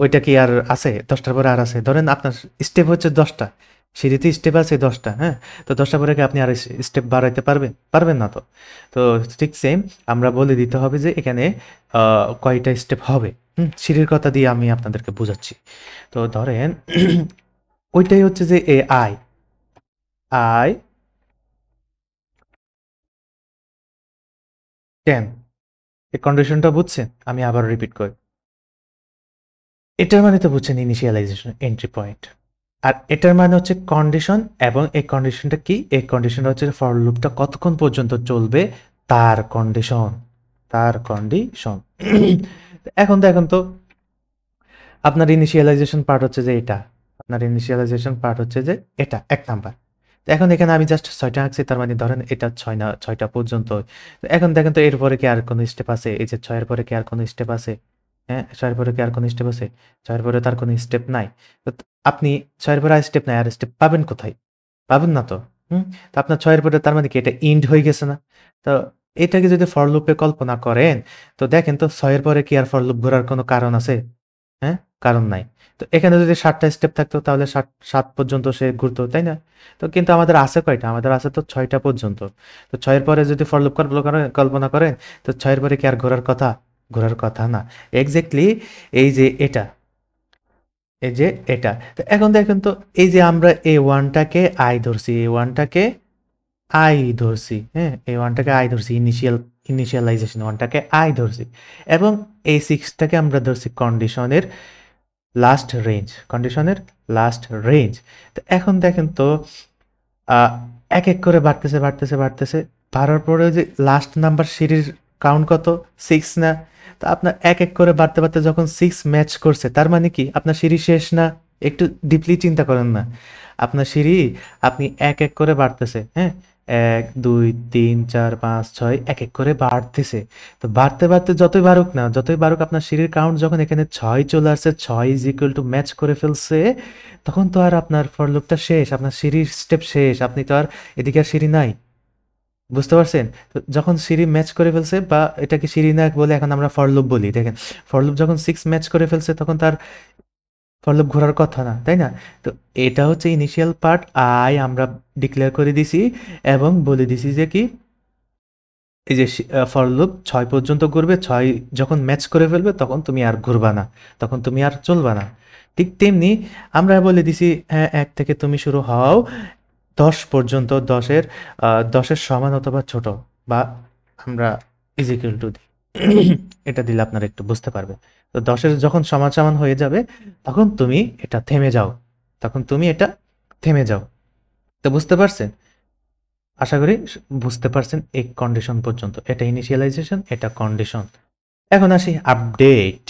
ওইটা কি আর আছে? ১০ টার পরে আর আছে? ধরেন আপনার স্টেপ হচ্ছে ১০ টা। সিঁড়িতে স্টেপ আছে 10টা, হ্যাঁ? তো 10টা পরে কি আপনি আর স্টেপ বাড়াইতে পারবেন? পারবেন না তো। তো ঠিক সেম আমরা বলে দিতে হবে যে এখানে কয়টা স্টেপ হবে। সিঁড়ির কথা দিয়ে আমি আপনাদেরকে বুঝাচ্ছি। তো ধরেন ওইটাই হচ্ছে যে আই, আই 10, এই কন্ডিশনটা বুঝছেন? আমি আবার রিপিট করি। এটার মানে তো বুঝছেন ইনিশিয়ালাইজেশন এন্ট্রি পয়েন্ট। আর এটার মানে হচ্ছে কন্ডিশন, এবং এই কন্ডিশনটা কি? এই কন্ডিশনটা হচ্ছে ফর লুপটা কতক্ষণ পর্যন্ত চলবে তার কন্ডিশন, তার কন্ডিশন। এখন দেখেন তো আপনার ইনিশিয়ালাইজেশন পার্ট হচ্ছে যে এটা, আপনার ইনিশিয়ালাইজেশন পার্ট হচ্ছে যে এটা 1 নাম্বার। তো এখন এখানে আমি জাস্ট 6টা আঁকছি, তার মানে ধরেন এটা 6 না, 6টা পর্যন্ত। তো এখন দেখেন তো এরপরে কি আর কোনো স্টেপ আছে? এই যে 6 এর পরে কি আর কোনো স্টেপ আছে? হ্যাঁ, 6 এর পরে কি আর কোনো স্টেপ আছে? 6 এর পরে তার কোনো স্টেপ নাই। তো আপনি 6 এর পরে আর স্টেপ নাই, আর স্টেপ পাবেন কোথায়? পাবেন না তো। হুম? তো আপনার 6 এর পরে তার মানে কি এটা এন্ড হয়ে গেছে না? তো এটাকে যদি ফর লুপে কল্পনা করেন, তো দেখেন তো 6 এর পরে কি আর ফর লুপ ঘোরার কোনো কারণ আছে? হ্যাঁ? কারণ নাই। তো এখানে যদি ৭ টা স্টেপ থাকতো তাহলে ৭ পর্যন্ত সে ঘুরতো, তাই না? তো কিন্তু আমাদের আছে কয়টা? আমাদের আছে তো ৬টা পর্যন্ত। তো ৬ এর পরে যদি ফর লুপ কল্পনা করেন, তো ৬ এর পরে কি আর ঘোরার কথা? ঘোরার কথা না। এক্সাক্টলি এই যে এটা, এই যে এটা। তো এখন দেখেন তো এই যে আমরা A1 টাকে I ধরছি, A1 টাকে I ধরছি, হ্যাঁ? A1 টাকে I ধরছি, ইনিশিয়ালাইজেশন 1 টাকে I ধরছি। এবং A6 টাকে আমরা ধরছি কন্ডিশনের লাস্ট রেঞ্জ, কন্ডিশনের লাস্ট রেঞ্জ। তো এখন দেখেন তো আহ, এক এক করে বাড়তেছে বাড়তেছে বাড়তেছে, বাড়ার পরে যে লাস্ট নাম্বার সিরিজ কাউন্ট কত? 6 না? তো আপনার এক এক করে বাড়তে বাড়তে যখন 6 ম্যাচ করছে, তার মানে কি আপনার সিঁড়ি শেষ না? একটু ডিপলি চিন্তা করেন না। আপনার সিঁড়ি আপনি এক এক করে বাড়তেছে, হ্যাঁ? 1 2 3 4 5 6 এক এক করে বাড়তেছে। তো বাড়তে বাড়তে যতই বাড়ুক না, যতই বাড়ুক, আপনার সিঁড়ির কাউন্ট যখন এখানে 6 চলে আসছে, 6 ইজ ইকুয়াল টু ম্যাচ করে ফেলছে, তখন তো আর আপনার ফর লুপটা শেষ, আপনার সিঁড়ির স্টেপ শেষ, আপনি তো আর এদিকে আর সিঁড়ি নাই। বুঝতে পারছেন? তো যখন সিঁড়ি ম্যাচ করে ফেলছে, বা এটাকে সিঁড়ি না বলে এখন আমরা ফর লুপ বলি, দেখেন ফর লুপ যখন 6 ম্যাচ করে ফেলছে তখন তার ফর লুপ ঘোরার কথা না, তাই না? তো এটা হচ্ছে ইনিশিয়াল পার্ট, আই আমরা ডিক্লেয়ার করে দিছি এবং বলে দিছি যে কি এই যে ফর লুপ 6 পর্যন্ত ঘুরবে, 6 যখন ম্যাচ করে ফেলবে তখন তুমি আর ঘুরবা না, তখন তুমি আর চলবা না। ঠিক তেমনি আমরা বলে দিছি হ্যাঁ 1 থেকে তুমি শুরু হও 10 পর্যন্ত, 10-এর সমান অথবা ছোট, বা আমরা ইজ ইকুয়াল টু দিই। এটা দিলে আপনারা একটু বুঝতে পারবে। তো 10-এর যখন সমান সমান হয়ে যাবে তখন তুমি এটা থেমে যাও, তখন তুমি এটা থেমে যাও। তো বুঝতে পারছেন? আশা করি বুঝতে পারছেন এই কন্ডিশন পর্যন্ত। এটা ইনিশিয়ালাইজেশন, এটা কন্ডিশন। এখন আসি আপডেট।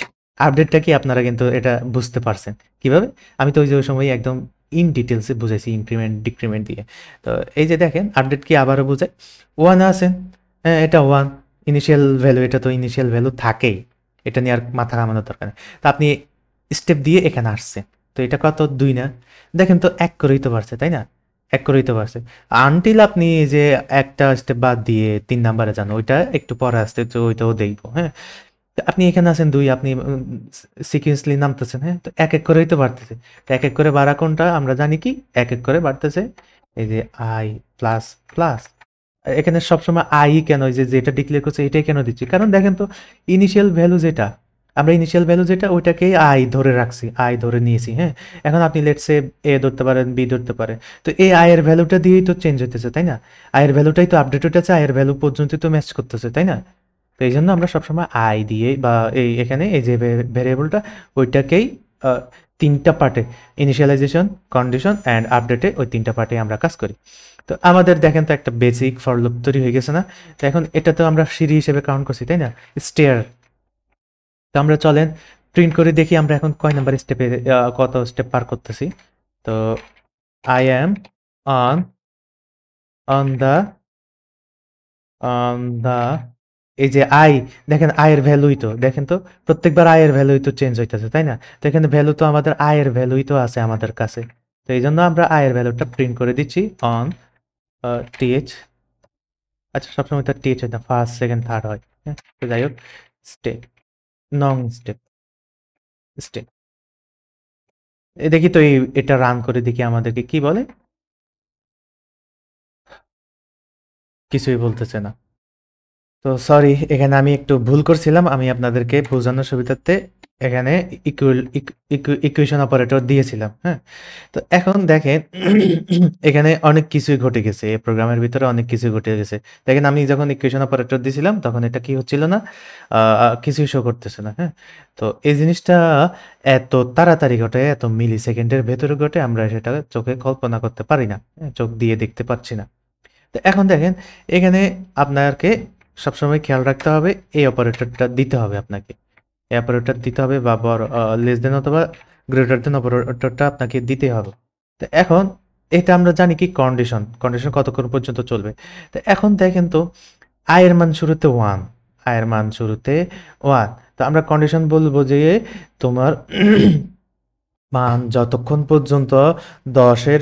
আপডেটটা কি আপনারা কিন্তু এটা বুঝতে পারছেন। কিভাবে? আমি তো ওই যে ওই সময় একদম ইন ডিটেইলসে বুঝাইছি ইনক্রিমেন্ট, ডিক্রিমেন্ট দিয়ে। তো এই যে দেখেন আপডেট কি আবারও বুঝাই। 1 আছে। হ্যাঁ, এটা 1 ইনিশিয়াল ভ্যালু, এটা তো ইনিশিয়াল ভ্যালু থাকেই। এটা নিয়ে আর মাথা ঘামানোর দরকার নেই। তো আপনি স্টেপ দিয়ে এখানে আসছেন। তো এটা কত? 2 না? দেখেন তো 1 করেই তো বাড়ছে, তাই না? 1 করেই তো বাড়ছে। আনটিল আপনি যে একটা স্টেপ বাদ দিয়ে ৩ নাম্বারে যান, ওইটা একটু পরে আসতে, তো ওইটাও দেখব, হ্যাঁ? তো আপনি এখানে আছেন 2, আপনি সিকুয়েন্সলি নামতেছেন, হ্যাঁ? তো এক এক করেই তো বাড়তেছে। তো এক এক করে বাড়া কোনটা আমরা জানি কি? এক এক করে বাড়তেছে এই যে আই প্লাস প্লাস। এখানে সবসময় আই কেন, এই যে যেটা ডিক্লেয়ার করছে এটাই কেন দিচ্ছি? কারণ দেখেন তো ইনিশিয়াল ভ্যালু যেটা, আমরা ইনিশিয়াল ভ্যালু যেটা ওইটাকেই আই ধরে রাখছি, আই ধরে নিয়েছি, হ্যাঁ? এখন আপনি লেটস সে এ ধরতে পারেন, বি ধরতে পারেন। তো এই আই এর ভ্যালুটা দিয়েই তো চেঞ্জ হইতেছে, তাই না? আই এর ভ্যালুটাই তো আপডেট হইতেছে, আই এর ভ্যালু পর্যন্ত তো ম্যাচ করতেছে, তাই না? তো এই জন্য আমরা সবসময় আই দিয়ে, বা এই এখানে এই যে ভেরিয়েবলটা ওইটাকেই 3টা পার্টে, ইনিশিয়ালাইজেশন, কন্ডিশন অ্যান্ড আপডেটে, ওই 3টা পার্টে আমরা কাজ করি। তো আমাদের দেখেন তো একটা বেসিক ফর লুপ তৈরি হয়ে গেছে না? তো এখন এটা তো আমরা সিঁড়ি হিসেবে কাউন্ট করছি, তাই না? স্টেয়ার। তো আমরা চলেন প্রিন্ট করে দেখি আমরা এখন কয় নাম্বার স্টেপে, কত স্টেপ পার করতেছি। তো I am on on the the, এই যে আই, দেখেন আয়ের ভ্যালুই তো, দেখেন তো প্রত্যেকবার আয়ের ভ্যালুই তো চেঞ্জ হইতেছে, তাই না? তো এখানে ভ্যালু তো আমাদের আয়ের ভ্যালুই তো আছে আমাদের কাছে। তো এই জন্য আমরা আয়ের ভ্যালুটা প্রিন্ট করে দিচ্ছি অন টিএচ। আচ্ছা, সবসময় তো টিএচ হয় না, ফার্স্ট সেকেন্ড থার্ড হয়, হ্যাঁ? তো যাই হোক, স্টেপ, নং স্টেপ, স্টেপ, দেখি তো এটা রান করে দেখি আমাদেরকে কি বলে। কিছুই বলতেছে না। তো সরি, এখানে আমি একটু ভুল করছিলাম। আমি আপনাদেরকে বোঝানোর সুবিধার্থে এখানে ইকুয়েশন অপারেটর দিয়েছিলাম। হ্যাঁ, তো এখন দেখেন এখানে অনেক কিছুই ঘটে গেছে, এই প্রোগ্রামের ভিতরে অনেক কিছু ঘটে গেছে। দেখেন আমি যখন ইকুয়েশন অপারেটর দিয়েছিলাম তখন এটা কি হচ্ছিল না, কিছুই শো করতেছে না। হ্যাঁ, তো এই জিনিসটা এত তাড়াতাড়ি ঘটে, এত মিলি সেকেন্ডের ভেতরে ঘটে, আমরা সেটা চোখে কল্পনা করতে পারি না। হ্যাঁ, চোখ দিয়ে দেখতে পাচ্ছি না। তো এখন দেখেন এখানে আপনাকে সবসময় খেয়াল রাখতে হবে, এই অপারেটরটা দিতে হবে আপনাকে। এই অপারেটর দিতে হবে বা বড় লেস দেন অথবা গ্রেটার দেন অপারেটরটা আপনাকে দিতে হবে। তো এখন এটা আমরা জানি কি কন্ডিশন, কন্ডিশন কতক্ষণ পর্যন্ত চলবে। তো এখন দেখেন তো আয়ের মান শুরুতে 1, আয়ের মান শুরুতে 1। তো আমরা কন্ডিশন বলবো যে তোমার মান যতক্ষণ পর্যন্ত ১০-এর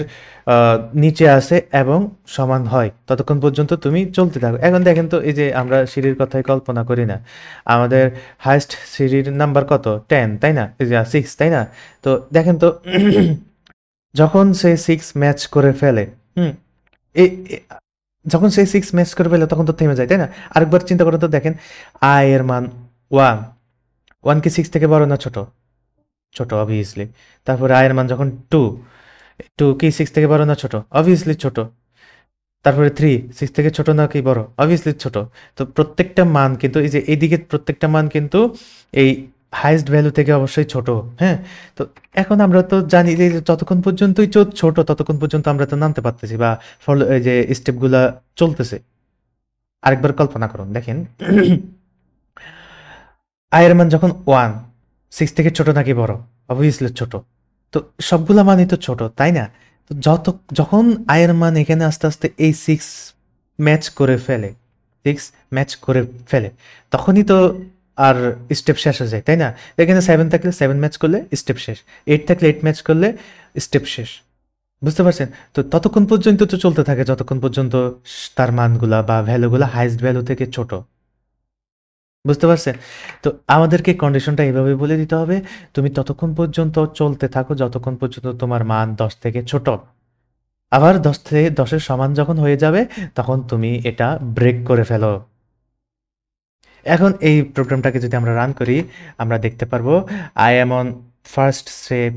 নিচে আসে এবং সমান হয়, ততক্ষণ পর্যন্ত তুমি চলতে থাকো। এখন দেখেন তো এই যে আমরা সিঁড়ির কথাই কল্পনা করি না। আমাদের হাইয়েস্ট সিঁড়ির নাম্বার কত? 10, তাই না? এই যে 6, তাই না? তো দেখেন তো যখন সে 6 ম্যাচ করে ফেলে, হুম? এ এ যখন সে 6 ম্যাচ করে ফেলে তখন তো থেমে যায়, তাই না? আরেকবার চিন্তা করেন তো দেখেন, i এর মান 1, 1 কি 6 থেকে বড় না ছোট? ছোট obviously। তারপরে i এর মান যখন 2, 2 কি 6 থেকে বড় না ছোট? obviously ছোট। তারপরে 3 6 থেকে ছোট না কি বড়? obviously ছোট। তো প্রত্যেকটা মান কিন্তু এই যে এইদিকে প্রত্যেকটা মান কিন্তু এই হাইয়েস্ট ভ্যালু থেকে অবশ্যই ছোট। হ্যাঁ? তো এখন আমরা তো জানি যে যতক্ষণ পর্যন্তই ছোট ততক্ষণ পর্যন্ত আমরা তো নামতে পারতেছি বা এই যে স্টেপগুলা চলতেছে। আরেকবার কল্পনা করুন দেখেন আয়ের মান যখন 1, 6 থেকে ছোট নাকি বড়? অবভিয়াসলি ছোট। তো সবগুলা মানই তো ছোট, তাই না? তো যখন আয়ের মান এখানে আস্তে, আস্তে এই 6 ম্যাচ করে ফেলে, 6 ম্যাচ করে ফেলে, তখনই তো আর স্টেপ শেষ হয়ে যায়, তাই না? এখানে 7 থাকলে 7 ম্যাচ করলে স্টেপ শেষ। 8 থাকলে 8 ম্যাচ করলে স্টেপ শেষ। বুঝতে পারছেন? তো ততক্ষণ পর্যন্ত তো চলতে থাকে যতক্ষণ পর্যন্ত তার মানগুলা বা ভ্যালুগুলা হাইয়েস্ট ভ্যালু থেকে ছোট। বুঝতে পারছেন? তো আমাদেরকে কন্ডিশনটা এভাবে বলে দিতে হবে, তুমি ততক্ষণ পর্যন্ত চলতে থাকো যতক্ষণ পর্যন্ত তোমার মান ১০ থেকে ছোট। আবার ১০ থেকে ১০ এর সমান যখন হয়ে যাবে, তখন তুমি এটা ব্রেক করে ফেলো। এখন এই প্রোগ্রামটাকে যদি আমরা রান করি, আমরা দেখতে পারবো I am on first step,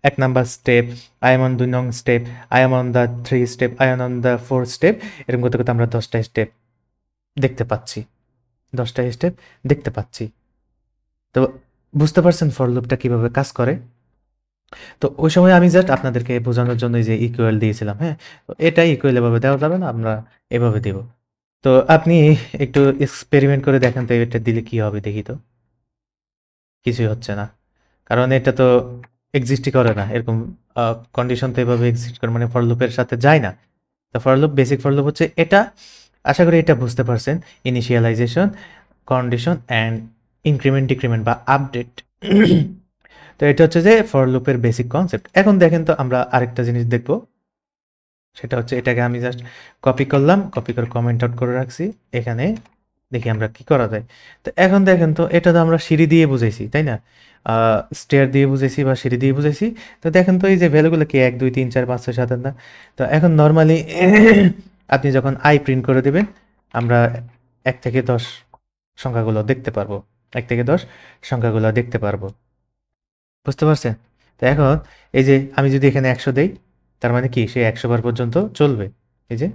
১ number step, I am on ২ নং step, I am on the 3 step, I am on the 4 step. এরকম করতে, করতে আমরা ১০ টা স্টেপ দেখতে পাচ্ছি। ১০ টা স্টেপ দেখতে পাচ্ছি। তো বুঝতে পারছেন ফর লুপটা কিভাবে কাজ করে? তো ওই সময় আমি জাস্ট আপনাদেরকে বোঝানোর জন্য এই যে ইকুয়াল দিয়েছিলাম, হ্যাঁ? তো এটা ইকুয়াল এভাবে দেওয়া যাবে না, আমরা এভাবে দিব। তো আপনি একটু এক্সপেরিমেন্ট করে দেখেন তো এটা দিলে কি হবে দেখি তো? কিছুই হচ্ছে না। কারণ এটা তো এক্সিস্টই করে না। এরকম আ কন্ডিশন তো এভাবে এক্সিস্ট করে মানে ফর লুপের সাথে যায় না। তো for loop, basic for loop হচ্ছে এটা। আশা করি এটা বুঝতে পারছেন। Initialisation, condition and increment, decrement বা আপডেট। তো এটা হচ্ছে যে ফর লুপের বেসিক কনসেপ্ট। এখন দেখেন তো আমরা আরেকটা জিনিস দেখব। সেটা হচ্ছে এটাকে আমি জাস্ট কপি করলাম, কপি করে কমেন্ট আউট করে রাখছি। এখানে দেখি আমরা কি করা যায়। তো এখন দেখেন তো এটা তো আমরা সিঁড়ি দিয়ে বুঝাইছি, তাই না? স্টেয়ার দিয়ে বুঝাইছি বা সিঁড়ি দিয়ে বুঝাইছি। তো দেখেন তো এই যে ভ্যালুগুলো কি ১, ২, ৩, ৪, ৫, ৬, ৭, ৮ না? তো এখন নরমালি আপনি যখন i প্রিন্ট করে দিবেন, আমরা ১ থেকে ১০ সংখ্যাগুলো দেখতে পারবো। ১ থেকে ১০ সংখ্যাগুলো দেখতে পারবো। বুঝতে পারছেন? তো এখন এই যে আমি যদি এখানে ১০০ দেই, তার মানে কি সে ১০০ বার পর্যন্ত চলবে। এই যে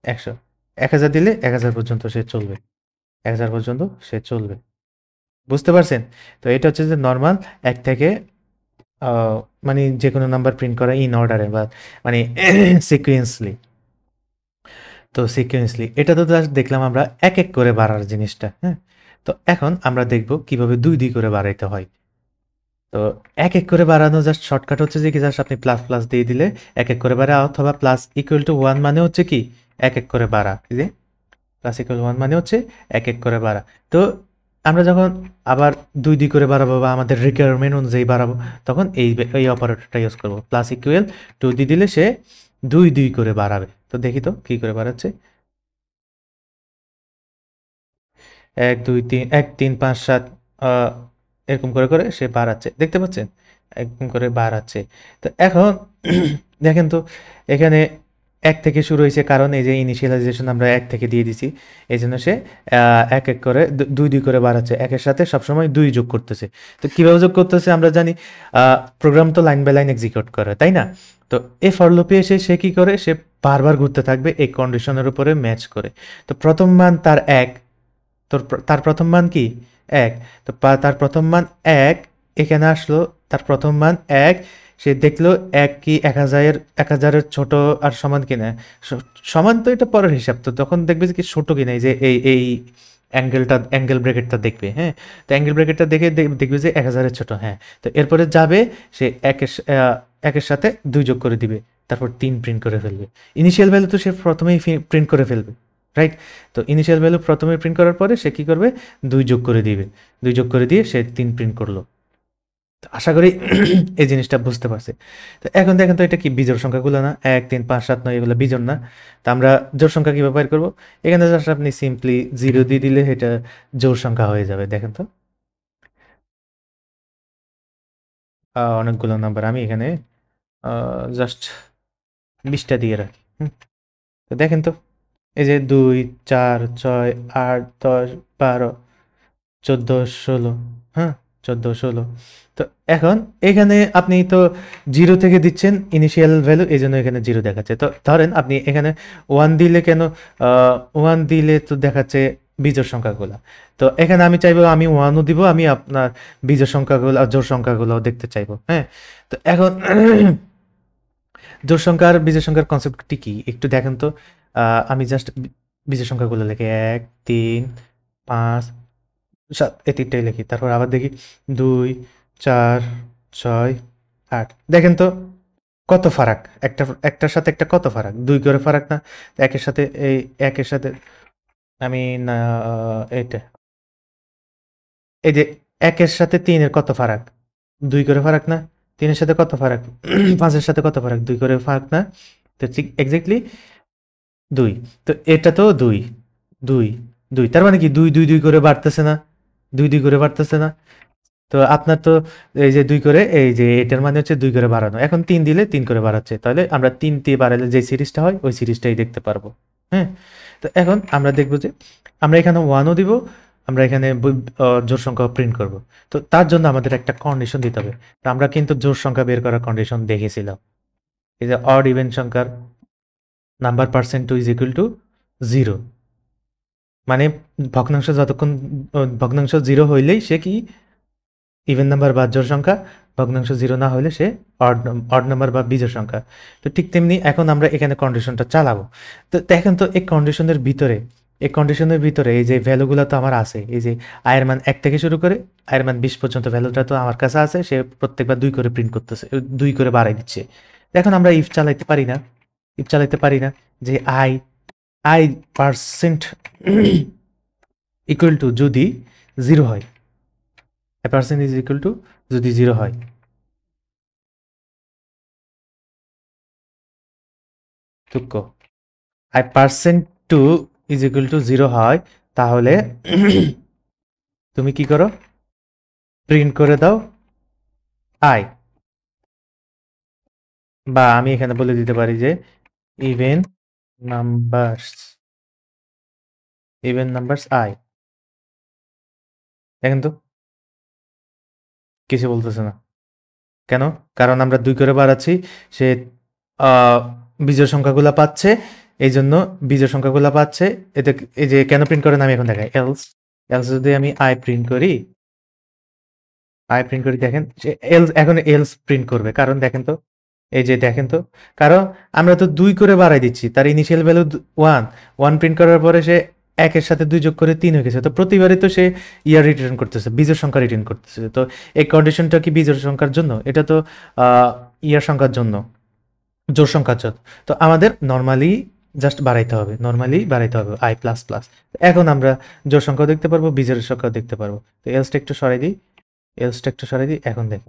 ১০০, ১০০০ দিলে ১০০০ পর্যন্ত সে চলবে। ১০০০ পর্যন্ত সে চলবে। বুঝতে পারছেন? তো এটা হচ্ছে যে নরমাল ১ থেকে আ মানে যেকোনো নাম্বার প্রিন্ট করা ইন অর্ডারে বা মানে সিকোয়েন্সলি। তো সিকোয়েন্সলি এটা তো জাস্ট দেখলাম আমরা এক, এক করে বাড়ার জিনিসটা, হ্যাঁ? তো এখন আমরা দেখব কিভাবে ২, ২ করে বাড়াইতে হয়। তো এক, এক করে বাড়ানো জাস্ট শর্টকাট হচ্ছে যে কি জাস্ট আপনি প্লাস, প্লাস দিয়ে দিলে এক, এক করে বাড়ে অথবা প্লাস ইকুয়াল টু 1 মানে হচ্ছে কি এক, এক করে বাড়া। এই যে প্লাস ইকুয়াল 1 মানে হচ্ছে এক, এক করে বাড়া। তো আমরা যখন আবার ২, ২ করে বাড়াবো বা আমাদের রিকোয়ারমেন্ট অনুযায়ী বাড়াবো তখন এই অপারেটরটা ইউজ করব। প্লাস ইকুয়াল টু দিয়ে দিলে সে ২, ২ করে বাড়াবে। তো দেখি তো কি করে বাড়াচ্ছে? ১, ২, ৩, ১, ৩, ৫, ৭ আ এরকম করে, করে সে বাড়াচ্ছে। দেখতে পাচ্ছেন? একদম করে বাড়াচ্ছে। তো এখন দেখেন তো এখানে ১ থেকে শুরু হইছে কারণ এই যে ইনিশিয়ালাইজেশন আমরা ১ থেকে দিয়ে দিছি। এজন্য সে এক করে ২ করে বাড়াচ্ছে। ১ এর সাথে সবসময় ২ যোগ করতেছে। তো কিভাবে যোগ করতেছে আমরা জানি আ প্রোগ্রাম তো লাইন বাই লাইন এক্সিকিউট করে, তাই না? তো এই ফর লুপে এসে সে কি করে? সে বারবার ঘুরতে থাকবে এই কন্ডিশনের উপরে ম্যাচ করে। তো ১ম মান তার ১, তার ১ম মান কি? ১। তো তার ১ম মান ১ এখানে আসলো, তার ১ম মান ১, সে দেখলো ১ কি ১,০০০ ছোট আর সমান কিনা। স সমান তো এটা পরের হিসাব। তো তখন দেখবে যে কি ছোট কিনা এই যে এই অ্যাঙ্গেল ব্র্যাকেটটা দেখবে, হ্যাঁ? তো অ্যাঙ্গেল ব্র্যাকেটটা দেখে দেখবে যে ১,০০০ এর ছোট, হ্যাঁ। তো এরপরে যাবে সে ১ এর সাথে ২ যোগ করে দিবে। তারপর ৩ প্রিন্ট করে ফেলবে। ইনিশিয়াল ভ্যালু তো সে প্রথমেই প্রিন্ট করে ফেলবে, রাইট? তো ইনিশিয়াল ভ্যালু প্রথমে প্রিন্ট করার পরে সে কি করবে? ২ যোগ করে দিবে। ২ যোগ করে দিয়ে সে ৩ প্রিন্ট করলো। তো আশা করি এই জিনিসটা বুঝতে পারছি। তো এখন দেখেন তো এটা কি বিজোড় সংখ্যাগুলো না? ১, ৩, ৫, ৭, ৯ এগুলো বিজোড় না? তো আমরা জোড় সংখ্যা কিভাবে বের করব? এখানে জাস্ট আপনি সিম্পলি 0 দিয়ে দিলে এটা জোড় সংখ্যা হয়ে যাবে। দেখেন তো? অনেকগুলো নাম্বার আমি এখানে আ জাস্ট ২০ টা দিয়ে রাখি। হুম? তো দেখেন তো? এই যে ২, ৪, ৬, ৮, ১০, ১২, ১৪, ১৬, হ্যাঁ? ১৪, ১৬। তো এখন এখানে আপনি তো 0 থেকে দিচ্ছেন ইনিশিয়াল ভ্যালু, এজন্য এখানে 0 দেখাচ্ছে। তো ধরেন আপনি এখানে 1 দিলে কেন 1 দিলে তো দেখাচ্ছে বিজোড় সংখ্যাগুলা। তো এখানে আমি চাইবো আমি 1 ও দিব, আমি আপনার বিজোড় সংখ্যাগুলো আর জোড় সংখ্যাগুলোও দেখতে চাইবো, হ্যাঁ? তো এখন জোড় সংখ্যা আর বিজোড় সংখ্যার কনসেপ্টটি কি? একটু দেখেন তো। আমি জাস্ট বিজোড় সংখ্যাগুলো লিখি ১, ৩, ৫, ৭ এই ৩ টাই লিখি। তারপর আবার দেখি ২, ৪, ৬, ৮। দেখেন তো কত ফারাক? একটার সাথে একটা কত ফারাক? ২ করে ফারাক না? একের সাথে এই একের সাথে আমি না এইটা এই যে ১ এর সাথে ৩ এর কত ফারাক? ২ করে ফারাক না? ৩ এর সাথে কত ফারাক? ৫ এর সাথে কত ফারাক? ২ করে ফারাক না? তো ঠিক এক্সাক্টলি ২। তো এটা তো ২, ২, ২। তার মানে কি ২, ২, ২ করে বাড়তেছে না? ২, ২ করে বাড়তেছে না? তো আপনার তো এই যে ২ করে এই যে এটার মানে হচ্ছে ২ করে বাড়ানো। এখন ৩ দিলে ৩ করে বাড়াচ্ছে। তাহলে আমরা ৩ দিয়ে বাড়ালে যে সিরিজটা হয় ওই সিরিজটাই দেখতে পারবো। হ্যাঁ? তো এখন আমরা দেখব যে আমরা এখানে 1 ও দিব, আমরা এখানে জোড় সংখ্যাও প্রিন্ট করব। তো তার জন্য আমাদের একটা কন্ডিশন দিতে হবে। তো আমরা কিন্তু জোড় সংখ্যা বের করার কন্ডিশন দেখেছিলাম। এই যে অড ইভেন সংখ্যার number percent 2 is equal to 0, মানে ভগ্নাংশ যতক্ষণ ভগ্নাংশ 0 হইলেই সে কি ইভেন নাম্বার বা জোড় সংখ্যা, ভগ্নাংশ 0 না হলে সে অড নাম্বার বা বিজোড় সংখ্যা। তো ঠিক তেমনি এখন আমরা এখানে কন্ডিশনটা চালাবো। তো দেখেন তো এই কন্ডিশনের ভিতরে এই যে ভ্যালুগুলো তো আমার আছে। এই যে এর মান ১ থেকে শুরু করে এর মান ২০ পর্যন্ত ভ্যালুটা তো আমার কাছে আছে। সে প্রত্যেকবার ২ করে প্রিন্ট করতেছে। ২ করে বাড়াই দিচ্ছে। এখন আমরা ইফ চালাইতে পারি না? ইফ চালাইতে পারি না যে i পারসেন্ট ইকুয়াল টু যদি 0 হয়। a percent is equal to যদি 0 হয়। তুক্ক i percent 2 is equal to 0 হয়, তাহলে তুমি কি করো? প্রিন্ট করে দাও i, বা আমি এখানে বলে দিতে পারি যে ইভেন নাম্বারস i। দেখেন তো কিছু বলতেছে না কেন? কারণ আমরা ২ করে বাড়াচ্ছি, সে বিজোড় সংখ্যাগুলা পাচ্ছে, এই জন্য বিজোড় সংখ্যাগুলা পাচ্ছে। এতে এই যে কেন প্রিন্ট করে না আমি এখন দেখাই। এলস যদি আমি আই প্রিন্ট করি দেখেন এলস, এখন এলস প্রিন্ট করবে, কারণ দেখেন তো এই যে দেখেন তো, কারণ আমরা তো ২ করে বাড়াই দিচ্ছি, তার ইনিশিয়াল ভ্যালু 1 প্রিন্ট করার পরে সে ১ এর সাথে ২ যোগ করে ৩ হয়ে গেছে। তো প্রতিবারই তো সে রিটার্ন করতেছে, বিজোড় সংখ্যা রিটার্ন করতেছে। তো এই কন্ডিশনটা কি বিজোড় সংখ্যার জন্য? এটা তো সংখ্যার জন্য, জোড় সংখ্যার জন্য। তো আমাদের নরমালি জাস্ট বাড়াইতে হবে i প্লাস প্লাস। এখন আমরা জোড় সংখ্যাও দেখতে পারবো, বিজোড় সংখ্যাও দেখতে পারবো। তো এলসটা একটু সরাই দিই। এখন দেখো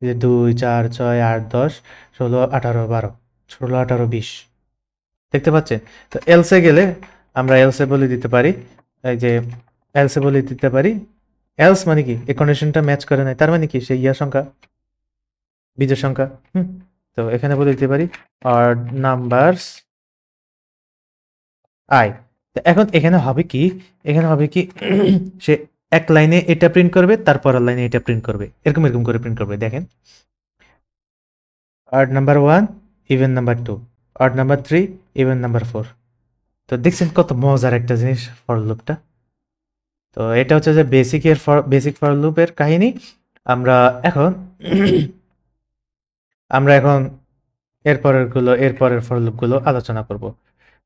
যে ২, ৪, ৬, ৮, ১০, ১৬, ১৮, ১২, ১৬, ১৮, ২০ দেখতে পাচ্ছেন? তো এলসে গেলে আমরা এলসে বলে দিতে পারি, এই যে এলসে বলে দিতে পারি এলস মানে কি এই কন্ডিশনটা ম্যাচ করে নাই, তার মানে কি সেই সংখ্যা বিজোড় সংখ্যা। তো এখানে বলে দিতে পারি অড নাম্বারস আই। তো এখন এখানে হবে কি, এখানে হবে কি সে এক লাইনে এটা প্রিন্ট করবে, তারপরের লাইনে এটা প্রিন্ট করবে, এরকম এরকম করে প্রিন্ট করবে। দেখেন odd number 1 even number 2, odd number 3 even number 4। তো দেখছেন কত মজার একটা জিনিস ফর লুপটা। তো এটা হচ্ছে যে বেসিক ফর লুপের কাহিনী। আমরা এখন আমরা এখন এরপরের ফর লুপগুলো আলোচনা করব।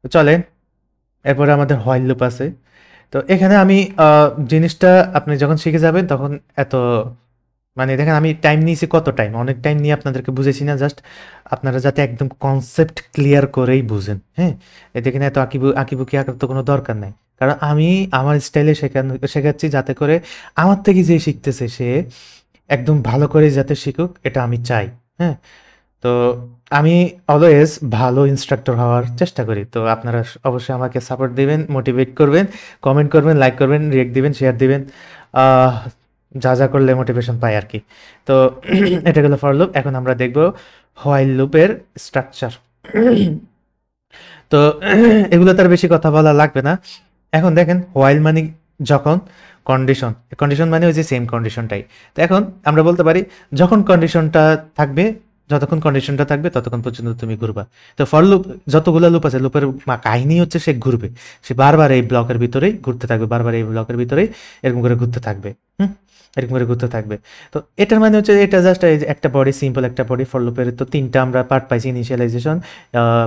তো চলেন, এরপরে আমাদের হোয়াইল লুপ আছে। তো এখানে আমি জিনিসটা আপনি যখন শিখে যাবেন তখন এত মানে দেখেন আমি টাইম নিয়েছি, কত টাইম, অনেক টাইম নিয়ে আপনাদেরকে বুঝেছি না, জাস্ট আপনারা যাতে একদম কনসেপ্ট ক্লিয়ার করেই বুঝেন। হ্যাঁ, এতে কিনা এত আঁকিবুকি আঁকার তো কোনো দরকার নাই, কারণ আমি আমার স্টাইলে শেখাচ্ছি, যাতে করে আমার থেকে যে শিখতেছে সে একদম ভালো করে যাতে শিখুক, এটা আমি চাই। হ্যাঁ, তো আমি অলওয়েজ ভালো ইনস্ট্রাক্টর হওয়ার চেষ্টা করি। তো আপনারা অবশ্যই আমাকে সাপোর্ট দিবেন, মোটিভেট করবেন, কমেন্ট করবেন, লাইক করবেন, রিয়েক্ট দিবেন, শেয়ার দিবেন। আহ, যা যা করলে মোটিভেশন পাই আর কি। তো এটা গেলো ফর লুপ। এখন আমরা দেখব হোয়াইল লুপের স্ট্রাকচার। তো এগুলো তার বেশি কথা বলা লাগবে না। এখন দেখেন হোয়াইল মানে যখন কন্ডিশন, কন্ডিশন মানে ওই যে সেম কন্ডিশনটাই। তো এখন আমরা বলতে পারি যখন কন্ডিশনটা থাকবে, যতক্ষণ কন্ডিশনটা থাকবে ততক্ষণ পর্যন্ত তুমি ঘুরবা। তো ফর লুপ যতগুলো লুপ আছে, লুপের কাহিনী হচ্ছে সে ঘুরবে, সে বারবার এই ব্লকের ভিতরেই ঘুরতে থাকবে, বারবার এই ব্লকের ভিতরেই এরকম করে ঘুরতে থাকবে। হুম, এরকম করে ঘুরতে থাকবে। তো এটার মানে হচ্ছে এটা জাস্ট একটা বডি, সিম্পল একটা বডি। ফর লুপের তো তিনটা আমরা পার্ট পাইছি, ইনিশিয়ালাইজেশন,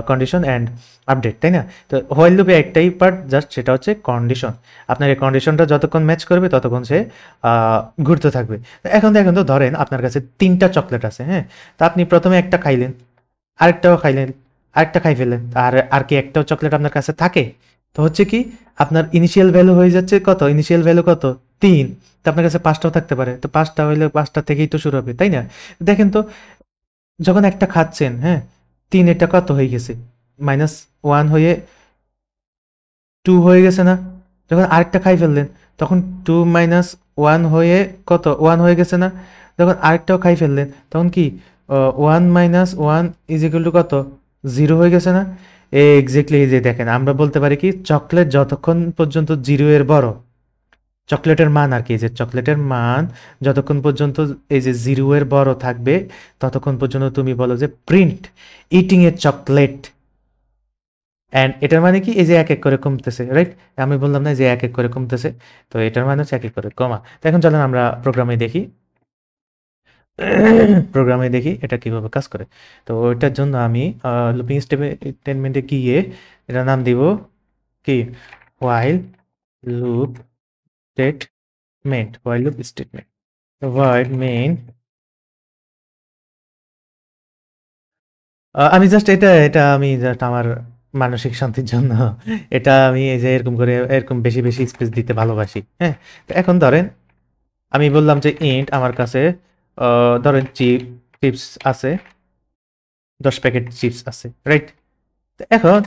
কন্ডিশন অ্যান্ড আপডেট, তাই না? তো হোয়াইল লুপে একটাই পার্ট জাস্ট, সেটা হচ্ছে কন্ডিশন। আপনার এই কন্ডিশনটা যতক্ষণ ম্যাচ করবে ততক্ষণ সে ঘুরতে থাকবে। তো এখন দেখেন, তো ধরেন আপনার কাছে 3টা চকলেট আছে। হ্যাঁ, তো আপনি প্রথমে একটা খাইলেন, আরেকটাও খাইলেন, আরেকটা খাই ফেললেন, আর কি একটাও চকলেট আপনার কাছে থাকে? তো হচ্ছে কি, আপনার ইনিশিয়াল ভ্যালু হয়ে যাচ্ছে কত? ইনিশিয়াল ভ্যালু কত? 3। তো আপনার কাছে 5টাও থাকতে পারে। তো 5টা হইলে 5টা থেকেই তো শুরু হবে, তাই না? দেখেন তো, যখন একটা খাচ্ছেন, হ্যাঁ, 3 এটা কত হয়ে গেছে? -1 হয়ে 2 হয়ে গেছে না? যখন আরেকটা খাই ফেললেন তখন 2 -1 হয়ে কত? 1 হয়ে গেছে না? যখন আরেকটাও খাই ফেললেন তখন কি 1 - 1 = কত? 0 হয়ে গেছে না? এক্স্যাক্টলি। এই যে দেখেন, আমরা বলতে পারি কি, চকলেট যতক্ষণ পর্যন্ত 0 এর বড়, চকলেটের মান আর কি, যে চকলেটের মান যতক্ষণ পর্যন্ত এই যে 0 এর বড় থাকবে ততক্ষণ পর্যন্ত তুমি বলো যে print eating A chocolate. And এটার মানে কি, এই যে এক এক করে কমতেছে, রাইট? আমি বললাম না যে এক এক করে কমতেছে, তো এটার মানে হচ্ছে এক এক করে কমা। তো এখন চলেন আমরা প্রোগ্রামে দেখি, প্রোগ্রামে দেখি এটা কিভাবে কাজ করে। তো ওইটার জন্য আমি লুপিং স্টেটমেন্টে গিয়ে এটার নাম দিব কি, while loop statement, while loop statement, while main. আমি জাস্ট এটা আমি জাস্ট আমার মানসিক শান্তির জন্য এটা আমি এই যে এরকম করে এরকম বেশি বেশি স্পেস দিতে ভালোবাসি। হ্যাঁ, তো এখন ধরেন আমি বললাম যে ইন্ট আমার কাছে ধরেন চিপস আছে, 10 প্যাকেট চিপস আছে, রাইট? তো এখন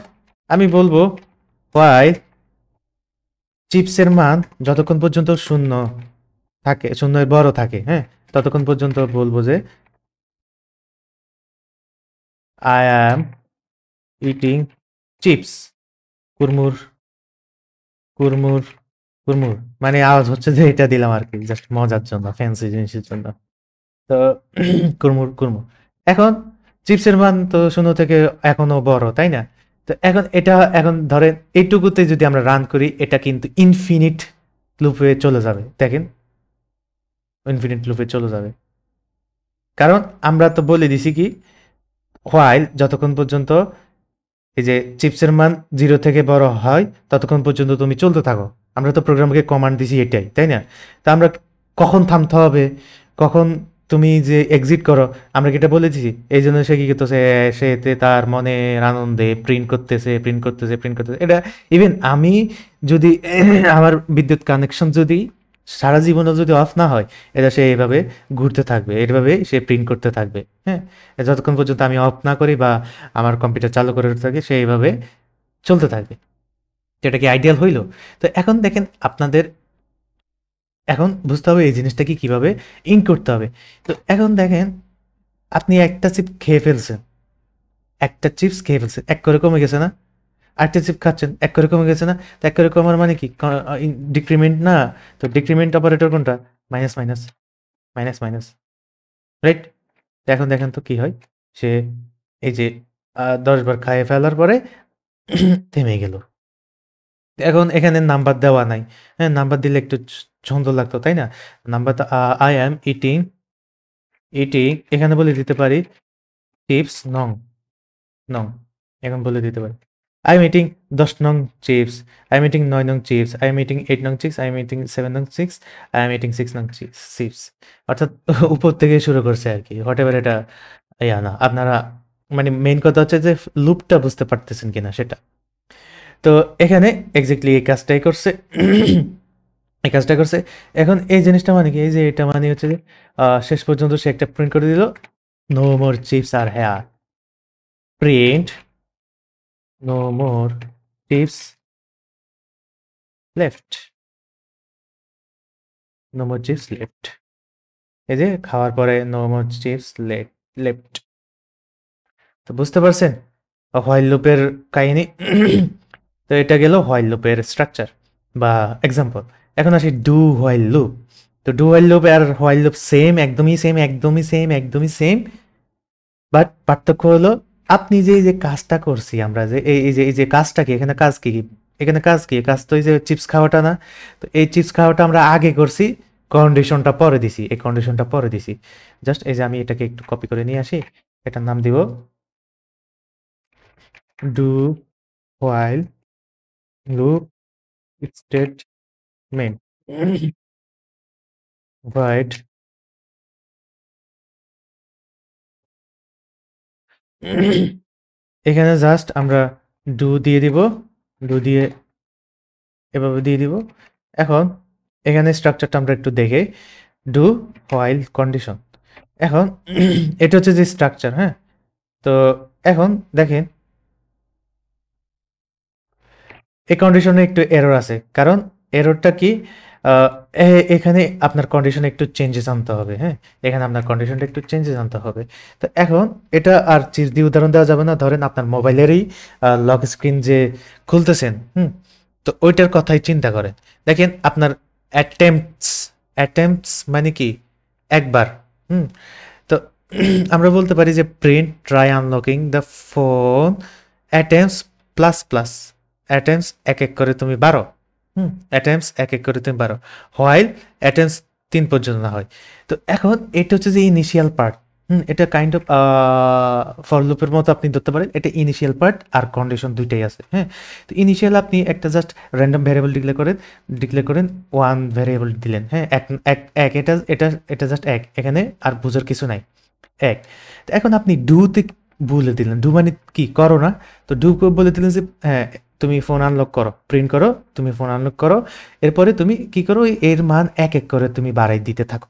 আমি বলবো হোয়াইল চিপসের মান যতক্ষণ পর্যন্ত শূন্য থাকে, শূন্যের বড় থাকে, হ্যাঁ, ততক্ষণ পর্যন্ত বলবো যে আই অ্যাম ইটিং চিপস, কুরমুর কুরমুর কুরমুর। মানে আওয়াজ হচ্ছে যে এটা দিলাম আর কি, জাস্ট মজার জন্য, ফ্যান্সি জিনিসের জন্য। তো কুরমুর কুরমুর। এখন চিপসের মান তো 0 থেকে এখনো বড়, তাই না? তো এখন এটা, এখন ধরেন এইটুকুতে যদি আমরা রান করি, এটা কিন্তু ইনফিনিট লুপে চলে যাবে। দেখেন, ইনফিনিট লুপে চলে যাবে, কারণ আমরা তো বলে দিছি কি, হোয়াইল যতক্ষণ পর্যন্ত এই যে চিপসের মান 0 থেকে বড় হয় ততক্ষণ পর্যন্ত তুমি চলতে থাকো। আমরা তো প্রোগ্রামকে কমান্ড দিছি এটাই, তাই না? তা আমরা কখন থামতে হবে, কখন তুমি যে এক্সিট করো, আমরা কি এটা বলে দিছি? এই জন্য সে কি করতেছে, সে এতে তার মনের আনন্দে প্রিন্ট করতেছে, প্রিন্ট করতেছে, প্রিন্ট করতেছে। এটা ইভেন আমি যদি আমার বিদ্যুৎ কানেকশন যদি সারা জীবনে যদি অফ না হয়, এটা সে এইভাবে ঘুরতে থাকবে, এইভাবে সে প্রিন্ট করতে থাকবে। হ্যাঁ, যতক্ষণ পর্যন্ত আমি অফ না করি বা আমার কম্পিউটার চালু করে থাকি, সে এইভাবে চলতে থাকবে। তো এটা কি আইডিয়াল হইল? তো এখন দেখেন আপনাদের এখন বুঝতে হবে এই জিনিসটা কি কিভাবে ইন করতে হবে। তো এখন দেখেন আপনি একটা চিপ খেয়ে ফেলছেন, একটা চিপস খেয়ে ফেলছেন, এক করে কমে গেছে না? আরেকটা চিপ খাচ্ছেন, এক করে কমে গেছে না? তো এক করে কমার মানে কি? ডিক্রিমেন্ট না? তো ডিক্রিমেন্ট অপারেটর কোনটা? Minus minus, minus minus, right? তো এখন দেখেন তো কি হয়? সে এই যে ১০ বার খাইয়ে ফেলার পরে থেমে গেল। এখন এখানে নাম্বার দেওয়া নাই। হ্যাঁ, নাম্বার দিলে একটু সুন্দর লাগতো, তাই না? নাম্বার তো আই অ্যাম ইটিং এখানে বলে দিতে পারি চিপস নং, নং। এখন বলে দিতে পারি। আই এম ইটিং ১০ নং চিপস, আই এম ইটিং ৯ নং চিপস, আই এম ইটিং ৮ নং চিপস, আই এম ইটিং ৭ নং চিপস, আই এম ইটিং ৬ নং চিপস। অর্থাৎ উপর থেকে শুরু করছে আরকি। হোয়াটএভার এটা না। আপনারা মানে মেইন কথা হচ্ছে যে লুপটা বুঝতে পারতেছেন কিনা সেটা। তো এখানে এক্সাক্টলি এই কাজটাই করছে। এই কাজটা করছে। এখন এই জিনিসটা মানে কি? এই যে এটা মানে হচ্ছে যে শেষ পর্যন্ত সে একটা প্রিন্ট করে দিল। No more chips are here. Print no more chips left. No more chips left. এই যে খাওয়ার পরে নো মোর চিপস লেফট। তো বুঝতে পারছেন? হোয়াইল লুপের কাহিনী। তো এটা গেল হোয়াইল লুপের স্ট্রাকচার বা এক্সাম্পল। এখন আসি ডু হোয়াইল লুপ। তো ডু হোয়াইল লুপ আর হোয়াইল লুপ সেম, একদমই সেম, একদমই সেম, একদমই সেম। বাট পার্থক্য হলো আপনি যে এই যে কাজটা করছি আমরা যে এই যে কাজটা কি এখানে কাজ কি? এখানে কাজ কি? কাজ তো এই যে চিপস খাওয়াটা না? তো এই চিপস খাওয়াটা আমরা আগে করছি, কন্ডিশনটা পরে দিছি। এই কন্ডিশনটা পরে দিছি। জাস্ট এই যে আমি এটাকে একটু কপি করে নিয়ে আসি। এটার নাম দিব do while loop statement void এখানে জাস্ট আমরা ডু দিয়ে দিব, ডু দিয়ে এভাবে দিয়ে দিব। এখন এখানে স্ট্রাকচারটা আমরা একটু দেখে ডু হোয়াইল কন্ডিশন। এখন এটা হচ্ছে যে স্ট্রাকচার, হ্যাঁ? তো এখন দেখেন এই কন্ডিশনে একটু এরর আছে। কারণ এররটা কি? আহ, এখানে আপনার কন্ডিশনে একটু চেঞ্জেস আনতে হবে, হ্যাঁ? এখানে আপনার কন্ডিশনটা একটু চেঞ্জেস আনতে হবে। তো এখন এটা আর চিজ দিয়ে উদাহরণ দেওয়া যাবে না। ধরেন আপনার মোবাইলেরই লক স্ক্রিন যে খুলতেছেন, হুম? তো ওইটার কথাই চিন্তা করেন। দেখেন আপনার অ্যাটেম্পটস, অ্যাটেম্পটস মানে কি? একবার, হুম? তো আমরা বলতে পারি যে print try unlocking the phone attempts plus plus. Attempts এক এক করে তুমি ১২, অ্যাটেম্পস এক এক করে তুমি ১২, হোয়াইল অ্যাটেম্পস ৩ পর্যন্ত না হয়। তো এখন এটা হচ্ছে যে ইনিশিয়াল পার্ট। এটা কাইন্ড অফ ফর লুপের মতো আপনি ধরতে পারেন। এটা ইনিশিয়াল পার্ট আর কন্ডিশন দুইটাই আছে, হ্যাঁ? তো ইনিশিয়াল আপনি একটা জাস্ট র্যান্ডম ভ্যারিয়েবল ডিক্লেয়ার করেন 1 ভ্যারিয়েবল দিলেন, হ্যাঁ? এক এক এক এটা এটা এটা জাস্ট এক। এখানে আর বুঝার কিছু নাই। এক। তো এখন আপনি ডুতে বলে দিলেন। ডু মানে কি? করো না? তো ডু বলে দিলেন যে হ্যাঁ, তুমি ফোন আনলক করো, প্রিন্ট করো, তুমি ফোন আনলক করো। এরপরে তুমি কি করো? এর মান এক এক করে তুমি বাড়াই দিতে থাকো।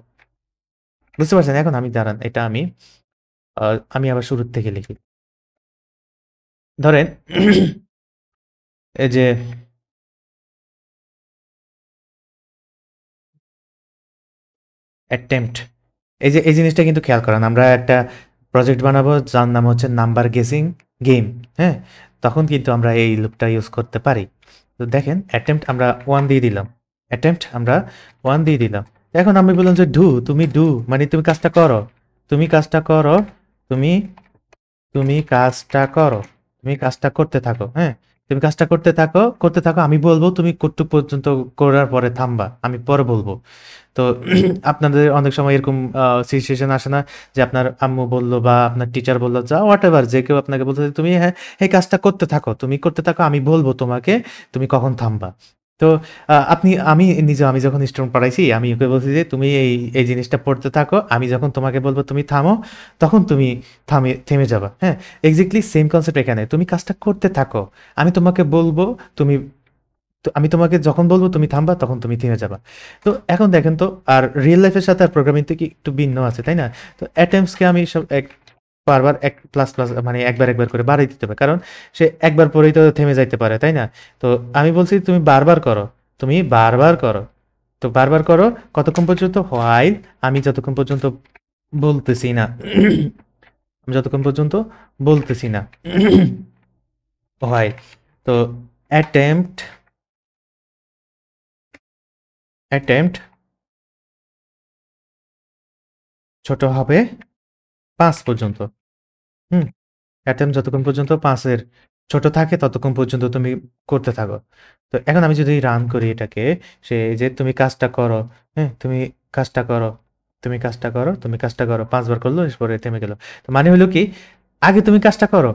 বুঝতে পারছেন? এখন আমি দাঁড়ান, এটা আমি আবার শুরুর থেকে লিখি। ধরেন এই যে অ্যাটেম্পট, এই জিনিসটা কিন্তু খেয়াল করেন। আমরা একটা প্রজেক্ট বানাবো যার নাম হচ্ছে নাম্বার গেসিং গেম, হ্যাঁ? তখন কিন্তু আমরা এই লুপটা ইউজ করতে পারি। তো দেখেন অ্যাটেম্পট আমরা 1 দিয়ে দিলাম। অ্যাটেম্পট আমরা 1 দিয়ে দিলাম। এখন আমি বললাম যে তুমি ডু মানে তুমি কাজটা করো। তুমি কাজটা করো। তুমি তুমি কাজটা করো। তুমি কাজটা করতে থাকো, হ্যাঁ? তুমি কাজটা করতে থাকো। আমি বলবো তুমি কতটুক পর্যন্ত করার পরে থামবা। আমি পরে বলবো। তো আপনাদের অনেক সময় এরকম সিচুয়েশন আসে না যে আপনার আম্মু বলল বা আপনার টিচার বলল যা হোয়াটএভার যে কেউ আপনাকে বলতে তুমি হ্যাঁ এই কাজটা করতে থাকো, তুমি করতে থাকো, আমি বলবো তোমাকে তুমি কখন থামবা। তো আমি যখন স্টুডেন্ট পড়াইছি আমি ওকে বলছি যে তুমি এই জিনিসটা পড়তে থাকো, আমি যখন তোমাকে বলবো তুমি থামো, তখন তুমি থেমে যাবা, হ্যাঁ? এক্স্যাক্টলি সেম কনসেপ্ট এখানে। তুমি কাজটা করতে থাকো, আমি তোমাকে বলবো তুমি তো আমি তোমাকে যখন বলবো তুমি থামবা তখন তুমি থেমে যাবা। তো এখন দেখেন তো আর রিয়েল লাইফের সাথে আর প্রোগ্রামিং থেকে একটু ভিন্ন আছে, তাই না? তো অ্যাটেম্পটসকে আমি সব বারবার এক প্লাস প্লাস মানে একবার করে বাড়াই দিতে হবে। কারণ সে একবার পরেই তো থেমে যাইতে পারে, তাই না? তো আমি বলছি তুমি বারবার করো, তুমি বারবার করো। তো কতক্ষণ পর্যন্ত? হোয়াইল আমি যতক্ষণ পর্যন্ত বলতেছি না। আমি যতক্ষণ পর্যন্ত বলতেছি না। হয় তো অ্যাটেম্পট ছোট হবে 5 পর্যন্ত। হুম? অ্যাটেম্পট যতক্ষণ পর্যন্ত 5 এর ছোট থাকে ততক্ষণ পর্যন্ত তুমি করতে থাকো। তো এখন আমি যদি রান করি এটাকে, সে যে তুমি কাজটা করো, হ্যাঁ? তুমি কাজটা করো 5 বার করলো, এরপরে থেমে গেল। তো মানে হলো কি, আগে তুমি কাজটা করো।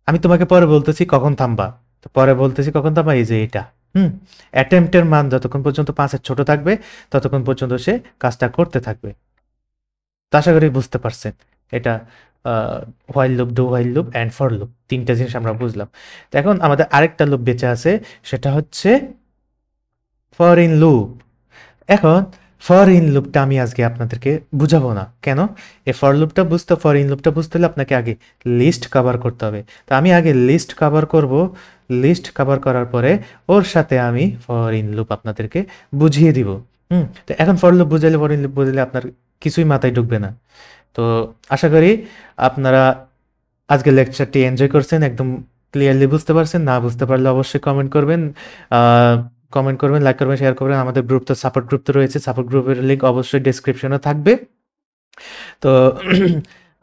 আমি তোমাকে পরে বলতেছি কখন থামবা। তো পরে বলতেছি কখন থামবা, এই যে এটা। হুম? অ্যাটেম্পট এর মান যতক্ষণ পর্যন্ত 5 এর ছোট থাকবে ততক্ষণ পর্যন্ত সে কাজটা করতে থাকবে। তো আশা করি বুঝতে পারছেন। এটা আ while loop, do while loop and for loop ৩ টা জিনিস আমরা বুঝলাম। তো এখন আমাদের আরেকটা লুপ বেঁচে আছে, সেটা হচ্ছে for in loop। এখন for in লুপটা আমি আজকে আপনাদেরকে বুঝাবো না। কেন? এই for লুপটা বুঝতে, for in লুপটা বুঝতে হলে আপনাকে আগে লিস্ট কভার করতে হবে। তো আমি আগে লিস্ট কভার করব। লিস্ট কভার করার পরে ওর সাথে আমি for in লুপ আপনাদেরকে বুঝিয়ে দিব। তো এখন for লুপ বুঝাইলে, for in লুপ বুঝাইলে আপনার কিছুই মাথায় ঢুকবে না। তো আশা করি আপনারা আজকের লেকচারটি এনজয় করছেন, একদম ক্লিয়ারলি বুঝতে পারছেন। না বুঝতে পারলে অবশ্যই কমেন্ট করবেন, লাইক করবেন, শেয়ার করবেন। আমাদের গ্রুপ তো, সাপোর্ট গ্রুপ তো রয়েছে, সাপোর্ট গ্রুপের লিঙ্ক অবশ্যই ডেসক্রিপশনে থাকবে। তো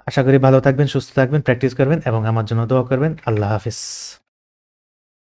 আশা করি ভালো থাকবেন, সুস্থ থাকবেন, প্র্যাকটিস করবেন এবং আমার জন্য দোয়া করবেন। আল্লাহ হাফিজ।